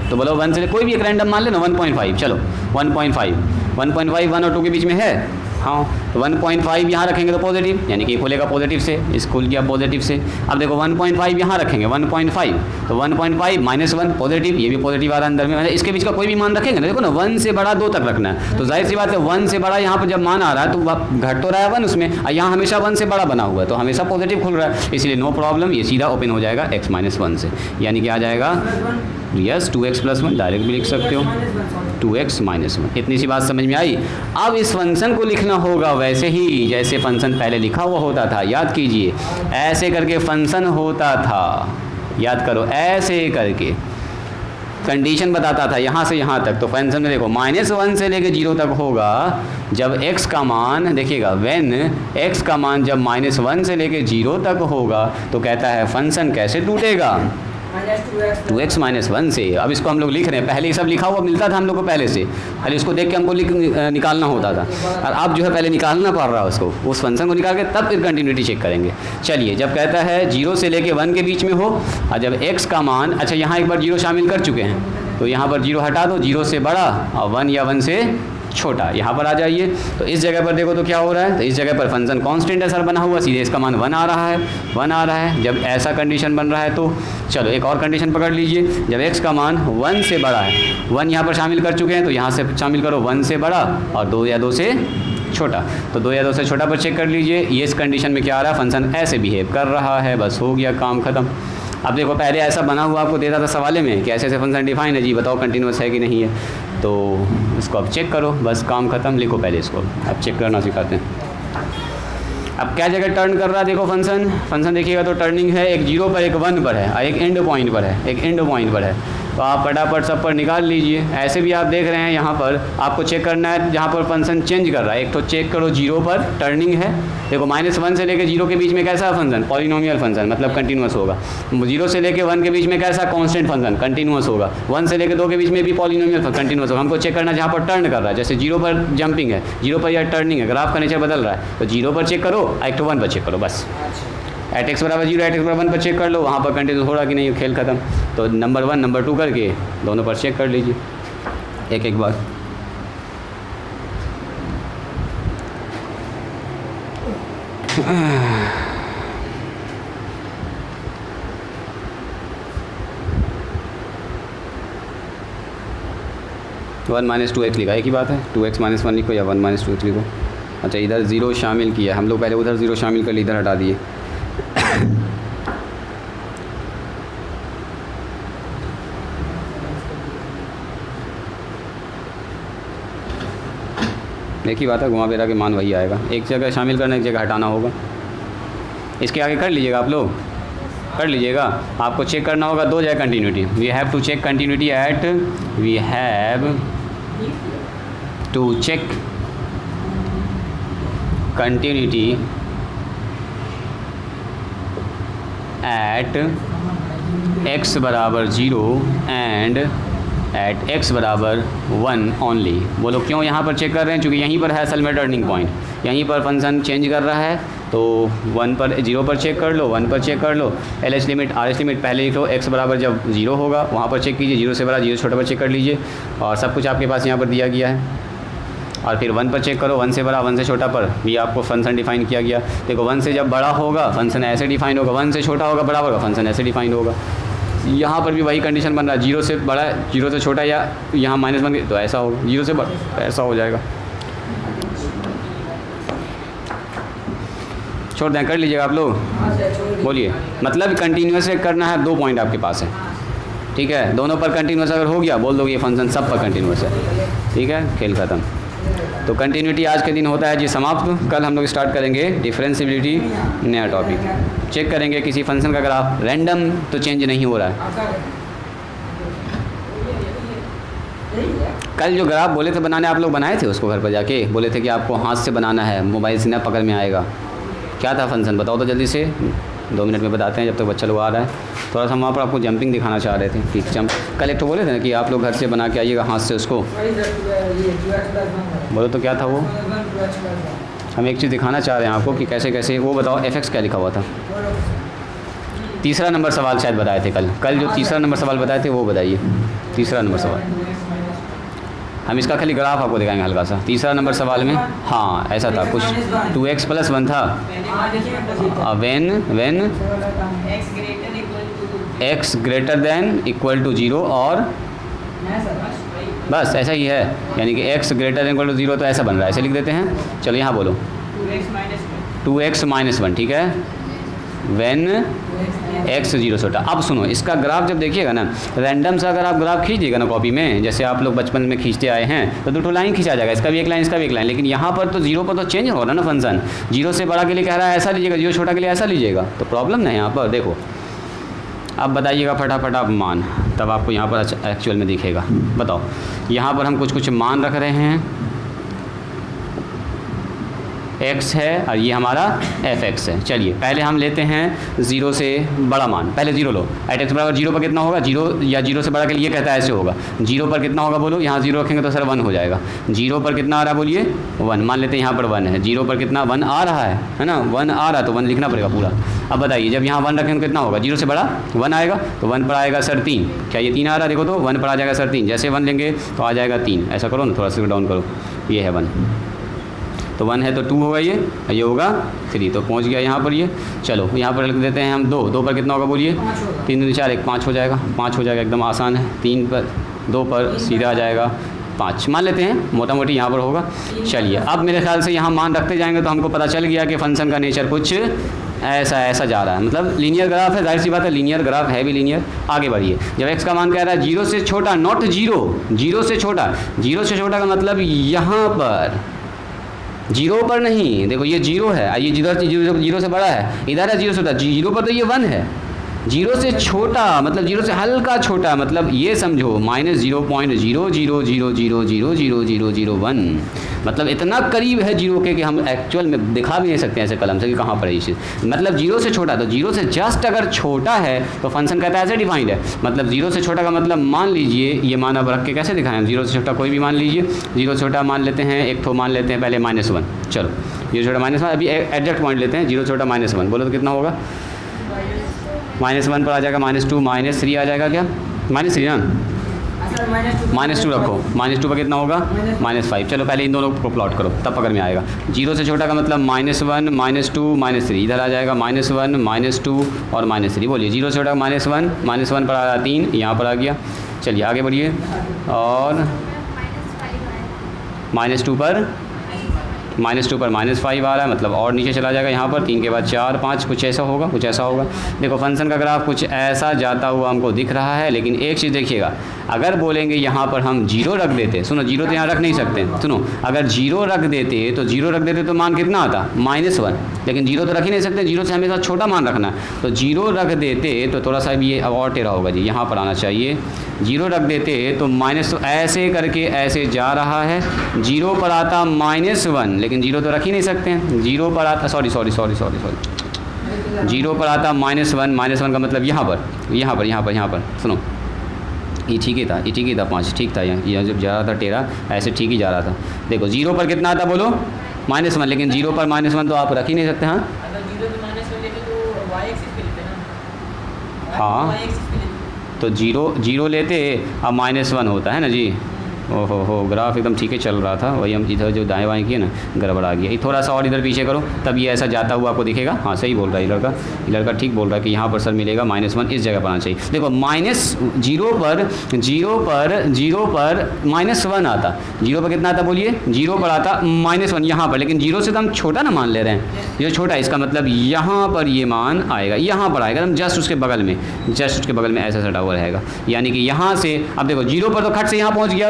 तो बोलो 1 से कोई भी एक रैंडम मान लेना 1.5, चलो 1.5 1 और 2 के बीच में है, हाँ, तो 1.5 यहाँ रखेंगे तो पॉजिटिव, यानी कि खुलेगा पॉजिटिव से, इस खुल गया पॉजिटिव से। अब देखो 1.5 यहाँ रखेंगे 1.5, तो 1.5 -1 पॉजिटिव, ये भी पॉजिटिव आ रहा है अंदर में, मतलब इसके बीच का कोई भी मान रखेंगे ना, देखो ना 1 से बड़ा 2 तक रखना है, तो जाहिर सी बात है 1 से बड़ा यहाँ पर जब मान आ रहा है तो घट तो रहा है 1 उसमें, और यहाँ हमेशा 1 से बड़ा बना हुआ है तो हमेशा पॉजिटिव खुल रहा है, इसलिए नो प्रॉब्लम, ये सीधा ओपन हो जाएगा x -1 से, यानी कि आ जाएगा यस 2x प्लस 1 डायरेक्ट भी लिख सकते हो, 2x माइनस 1। इतनी सी बात समझ में आई। अब इस फंक्शन को लिखना होगा वैसे ही जैसे फंक्शन पहले लिखा हुआ होता था। याद कीजिए, ऐसे करके फंक्शन होता था, याद करो, ऐसे करके कंडीशन बताता था यहाँ से यहाँ तक। तो फंक्शन में देखो -1 से लेके 0 तक होगा जब x का मान, देखिएगा व्हेन x का मान जब -1 से लेके 0 तक होगा तो कहता है फंक्शन कैसे टूटेगा, 2x माइनस 1 से। अब इसको हम लोग लिख रहे हैं, पहले ये सब लिखा हुआ मिलता था हम लोग को पहले से, खाली इसको देख के हमको निकालना होता था, और अब जो है पहले निकालना पड़ रहा है उसको, उस फंक्शन को निकाल के तब फिर कंटिन्यूटी चेक करेंगे। चलिए, जब कहता है 0 से लेके 1 के बीच में हो और जब x का मान, अच्छा यहाँ एक बार 0 शामिल कर चुके हैं तो यहाँ पर 0 हटा दो, 0 से बड़ा और 1 या 1 से छोटा यहाँ पर आ जाइए। तो इस जगह पर देखो तो क्या हो रहा है, तो इस जगह पर फंक्शन कांस्टेंट है सर बना हुआ, सीधे इसका मान 1 आ रहा है, 1 आ रहा है। जब ऐसा कंडीशन बन रहा है तो चलो एक और कंडीशन पकड़ लीजिए, जब x का मान 1 से बड़ा है, 1 यहाँ पर शामिल कर चुके हैं तो यहाँ से शामिल करो 1 से बड़ा और 2 या 2 से छोटा, तो 2 या 2 से छोटा पर चेक कर लीजिए। ये इस कंडीशन में क्या आ रहा है, फंक्शन ऐसे बिहेव कर रहा है, बस हो गया काम ख़त्म। अब देखो पहले ऐसा बना हुआ आपको देता था सवाले में कि ऐसे ऐसे फंक्शन डिफाइन है जी, बताओ कंटिन्यूस है कि नहीं है, तो इसको अब चेक करो, बस काम ख़त्म। लिखो पहले इसको, अब चेक करना सिखाते हैं। अब क्या जगह टर्न कर रहा है देखो फंक्शन देखिएगा तो टर्निंग है, एक 0 पर एक 1 पर है और एक एंड पॉइंट पर है, एक एंड पॉइंट पर है। तो आप फटाफट सब पर निकाल लीजिए। ऐसे भी आप देख रहे हैं यहाँ पर आपको चेक करना है जहाँ पर फंक्शन चेंज कर रहा है, एक तो चेक करो 0 पर टर्निंग है, देखो -1 से लेकर 0 के बीच में कैसा फंक्शन, पॉलिनोमियल फंक्शन मतलब कंटिन्यूस होगा। 0 से लेकर 1 के बीच में कैसा कांस्टेंट फंक्शन कंटिन्यूस होगा। 1 से लेकर 2 के बीच में भी पॉलिनोमियल कंटिन्यूस होगा। हमको चेक करना है जहाँ पर टर्न कर रहा है, जैसे 0 पर जंपिंग है, 0 पर या टर्निंग है, ग्राफ का नेचर बदल रहा है, तो 0 पर चेक करो, एक तो 1 पर चेक करो, बस एट x बराबर 0 एट x बराबर 1 पर चेक कर लो, वहाँ पर कंटिन्यूस हो रहा कि नहीं, खेल खत्म। तो नंबर 1 नंबर 2 करके दोनों पर चेक कर लीजिए एक एक बार। वन माइनस 2x लिखा, एक ही बात है, 2x माइनस 1 लिखो या 1 माइनस 2x लिखो। अच्छा इधर 0 शामिल किया हम लोग, पहले उधर 0 शामिल कर लिए, इधर हटा दिए। एक ही बात है, घुमा फिरा के मान वही आएगा, एक जगह शामिल करना एक जगह हटाना होगा। इसके आगे कर लीजिएगा, आप लोग कर लीजिएगा। आपको चेक करना होगा 2 जगह continuity, we have to check continuity at, we have to check continuity at x बराबर 0 एंड एट x बराबर 1 ओनली। बोलो क्यों यहाँ पर चेक कर रहे हैं, क्योंकि यहीं पर है असल में टर्निंग पॉइंट, यहीं पर फंक्शन चेंज कर रहा है। तो 1 पर 0 पर चेक कर लो, 1 पर चेक कर लो, LH लिमिट RH लिमिट पहले लिख लो, x बराबर जब 0 होगा वहाँ पर चेक कीजिए, 0 से बड़ा 0 से छोटा पर चेक कर लीजिए, और सब कुछ आपके पास यहाँ पर दिया गया है। और फिर 1 पर चेक करो, 1 से बड़ा 1 से छोटा पर भी आपको फंक्शन डिफाइन किया गया। देखो 1 से जब बड़ा होगा फंक्शन ऐसे डिफाइन होगा, 1 से छोटा होगा बराबर का फंक्शन ऐसे डिफाइन होगा। यहाँ पर भी वही कंडीशन बन रहा है, 0 से बड़ा 0 से छोटा या यहाँ -1 तो ऐसा होगा, 0 से बड़ा ऐसा हो जाएगा। छोड़ दें, कर लीजिएगा आप लोग, बोलिए। मतलब कंटिन्यूस से करना है, 2 पॉइंट आपके पास है, ठीक है। दोनों पर कंटिन्यूस अगर हो गया बोल दोगे ये फंक्शन सब पर कंटिन्यूस है, ठीक है, खेल खत्म। तो कंटिन्यूटी आज के दिन होता है जी समाप्त। कल हम लोग स्टार्ट करेंगे डिफरेंशियबिलिटी, नया टॉपिक। चेक करेंगे किसी फंक्शन का ग्राफ रैंडम तो चेंज नहीं हो रहा है। कल जो ग्राफ बोले थे बनाने, आप लोग बनाए थे उसको घर पर जाके, बोले थे कि आपको हाथ से बनाना है, मोबाइल से न पकड़ में आएगा। क्या था फंक्शन बताओ तो जल्दी से, 2 मिनट में बताते हैं जब तक बच्चा लोग आ रहा है। थोड़ा सा हम वहाँ पर आपको जंपिंग दिखाना चाह रहे थे कि जंप, कल एक तो बोले थे ना कि आप लोग घर से बना के आइएगा हाथ से उसको, बोलो तो क्या था वो, हम एक चीज़ दिखाना चाह रहे हैं आपको कि कैसे कैसे। वो बताओ fx क्या लिखा हुआ था, तीसरा नंबर सवाल शायद बताए थे कल जो तीसरा नंबर सवाल बताए थे वो बताइए, तीसरा नंबर सवाल। हम इसका खाली ग्राफ आपको दिखाएंगे हल्का सा। तीसरा नंबर सवाल में हाँ ऐसा था कुछ, 2x + 1 था, when x greater than equal to 0 और बस ऐसा ही है, यानी कि x greater than equal to 0 तो ऐसा बन रहा है, ऐसे लिख देते हैं। चलो यहाँ बोलो 2x - 1, ठीक है। व्हेन एक्स जीरो से छोटा। अब सुनो, इसका ग्राफ जब देखिएगा ना, रैंडम से अगर आप ग्राफ खींचिएगा ना कॉपी में, जैसे आप लोग बचपन में खींचते आए हैं, तो 2 लाइन खींचा जाएगा, इसका भी एक लाइन, इसका भी एक लाइन। लेकिन यहाँ पर तो जीरो पर तो चेंज हो रहा है ना फंक्शन, जीरो से बड़ा के लिए कह रहा है ऐसा लीजिएगा, जीरो छोटा के लिए ऐसा लीजिएगा, तो प्रॉब्लम नहीं यहाँ पर। देखो अब बताइएगा फटाफट आप मान, तब आपको यहाँ पर एक्चुअल में दिखेगा। बताओ, यहाँ पर हम कुछ मान रख रहे हैं, x है और ये हमारा fx है। चलिए पहले हम लेते हैं ज़ीरो से बड़ा मान, पहले ज़ीरो लो। एट एक्स बराबर जीरो पर कितना होगा, जीरो या जीरो से बड़ा के लिए कहता है ऐसे होगा। जीरो पर कितना होगा बोलो, यहाँ जीरो रखेंगे तो सर 1 हो जाएगा। जीरो पर कितना आ रहा है बोलिए, 1। मान लेते हैं यहाँ पर 1 है, जीरो पर कितना 1 आ रहा है ना, 1 आ रहा है तो 1 लिखना पड़ेगा पूरा। अब बताइए जब यहाँ 1 रखेंगे तो कितना होगा, जीरो से बड़ा 1 आएगा, तो 1 पर आएगा सर 3। क्या ये 3 आ रहा है, देखो तो 1 पर आ जाएगा सर 3। जैसे 1 लेंगे तो आ जाएगा 3। ऐसा करो ना, थोड़ा सा डाउन करो, ये है 1, तो 1 है तो 2 होगा, ये होगा 3, तो पहुंच गया यहाँ पर ये। चलो यहाँ पर लिख देते हैं हम 2 पर कितना होगा बोलिए, 3 2 4 1 5 हो जाएगा, 5 हो जाएगा, एकदम आसान है। 3 पर 2 पर सीधा आ जाएगा 5, मान लेते हैं मोटा मोटी यहाँ पर होगा। चलिए अब मेरे ख्याल से यहाँ मान रखते जाएंगे तो हमको पता चल गया कि फंक्शन का नेचर कुछ ऐसा जा रहा है, मतलब लीनियर ग्राफ है, जाहिर सी बात है लीनियर ग्राफ है भी लीनियर। आगे बढ़िए, जब x का मान कह रहा है जीरो से छोटा, नॉट जीरो, जीरो से छोटा, जीरो से छोटा का मतलब यहाँ पर जीरो पर नहीं, देखो ये जीरो है, ये जीरो से बड़ा है, इधर है जीरो से छोटा, जीरो पर तो ये 1 है। जीरो से छोटा मतलब जीरो से हल्का छोटा, मतलब ये समझो -0.000000001, मतलब इतना करीब है जीरो के कि हम एक्चुअल में दिखा भी नहीं सकते ऐसे कलम से कि कहाँ पर है ये चीज़। मतलब जीरो से छोटा, तो जीरो से जस्ट अगर छोटा है तो फंक्शन कहता है ऐसे डिफाइंड है। मतलब जीरो से छोटा का मतलब मान लीजिए, ये मान अब रख के कैसे दिखाएं, जीरो से छोटा कोई भी मान लीजिए, जीरो से छोटा मान लेते हैं, एक तो मान लेते हैं पहले -1। चलो जीरो छोटा -1, अभी एग्जैक्ट पॉइंट लेते हैं, जीरो छोटा -1 बोलो तो कितना होगा, -1 पर आ जाएगा -2 -3 आ जाएगा, क्या -3 ना, -2 रखो, -2 पर कितना होगा -5। चलो पहले इन दोनों को प्लॉट करो तब पकड़ में आएगा। जीरो से छोटा का मतलब -1 -2 -3, इधर आ जाएगा -1 -2 और -3। बोलिए जीरो से छोटा -1 पर आ रहा 3, यहाँ पर आ गया। चलिए आगे बढ़िए, और -2 पर -5 आ रहा है, मतलब और नीचे चला जाएगा यहाँ पर, 3 के बाद 4 5, कुछ ऐसा होगा, कुछ ऐसा होगा। देखो फंक्शन का ग्राफ कुछ ऐसा जाता हुआ हमको दिख रहा है। लेकिन एक चीज़ देखिएगा, अगर बोलेंगे यहाँ पर हम जीरो रख देते, सुनो जीरो तो यहाँ रख नहीं सकते, सुनो अगर जीरो रख देते तो मान कितना आता, -1, लेकिन जीरो तो रख ही नहीं सकते, जीरो से हमेशा छोटा मान रखना है। तो जीरो रख देते तो थोड़ा सा भी ये और टेढ़ा होगा जी, यहाँ पर आना चाहिए। जीरो रख देते तो माइनस, ऐसे करके ऐसे जा रहा है, जीरो पर आता -1, लेकिन जीरो तो रख ही नहीं सकते हैं। जीरो पर आता सॉरी जीरो पर आता -1 का मतलब यहाँ पर सुनो, ये ठीक ही था 5 ठीक था, यहाँ जब जा रहा था टेढ़ा ऐसे ठीक ही जा रहा था। देखो जीरो पर कितना आता बोलो, -1, लेकिन जीरो पर -1 तो आप रख ही नहीं सकते। हाँ तो जीरो लेते अब -1 होता है ना जी। ओहो ग्राफ एकदम ठीक ही चल रहा था, वही हम इधर जो दाएं बाएं किए ना गड़बड़ा गया। ये थोड़ा सा और इधर पीछे करो तब ये ऐसा जाता हुआ आपको दिखेगा। हाँ सही बोल रहा है ये लड़का ठीक बोल रहा है कि यहाँ पर सर मिलेगा -1 इस जगह पर आना चाहिए। देखो जीरो पर -1 आता, जीरो पर कितना आता बोलिए, जीरो पर आता -1 यहाँ पर, लेकिन जीरो से तो हम छोटा ना मान ले रहे हैं, ये छोटा, इसका मतलब यहाँ पर ये मान आएगा, यहाँ पर आएगा, हम जस्ट उसके बगल में ऐसा सटा हुआ रहेगा। यानी कि यहाँ से अब देखो जीरो पर तो खट से यहाँ पहुँच गया,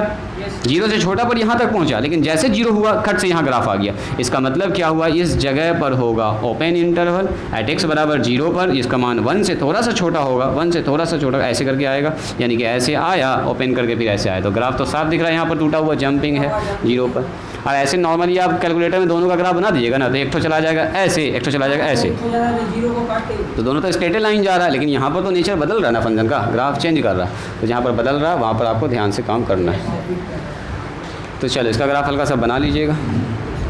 जीरो से छोटा पर यहाँ तक पहुँचा, लेकिन जैसे जीरो हुआ खट से यहाँ ग्राफ आ गया। इसका मतलब क्या हुआ, इस जगह पर होगा ओपन इंटरवल एट x बराबर 0 पर, इसका मान 1 से थोड़ा सा छोटा होगा, 1 से थोड़ा सा छोटा ऐसे करके आएगा, यानी कि ऐसे आया ओपन करके फिर ऐसे आया। तो ग्राफ तो साफ दिख रहा है, यहाँ पर टूटा हुआ जंपिंग है 0 पर। और ऐसे नॉर्मली आप कैलकुलेटर में दोनों का ग्राफ बना दीजिएगा ना, तो एक तो चला जाएगा ऐसे, एक तो चला जाएगा ऐसे, तो दोनों तो स्ट्रेट लाइन जा रहा है। लेकिन यहाँ पर तो नेचर बदल रहा है ना, फंक्शन का ग्राफ चेंज कर रहा है, तो जहाँ पर बदल रहा है वहाँ पर आपको ध्यान से काम करना है। तो चलो इसका ग्राफ हल्का सा बना लीजिएगा।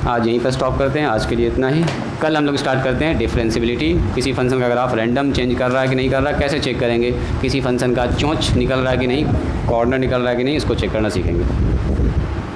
आज यहीं पर स्टॉप करते हैं, आज के लिए इतना ही। कल हम लोग स्टार्ट करते हैं डिफरेंशियबिलिटी। किसी फंक्शन का ग्राफ रैंडम चेंज कर रहा है कि नहीं कर रहा है, कैसे चेक करेंगे, किसी फंक्शन का चोंच निकल रहा है कि नहीं, कॉर्नर निकल रहा है कि नहीं, इसको चेक करना सीखेंगे।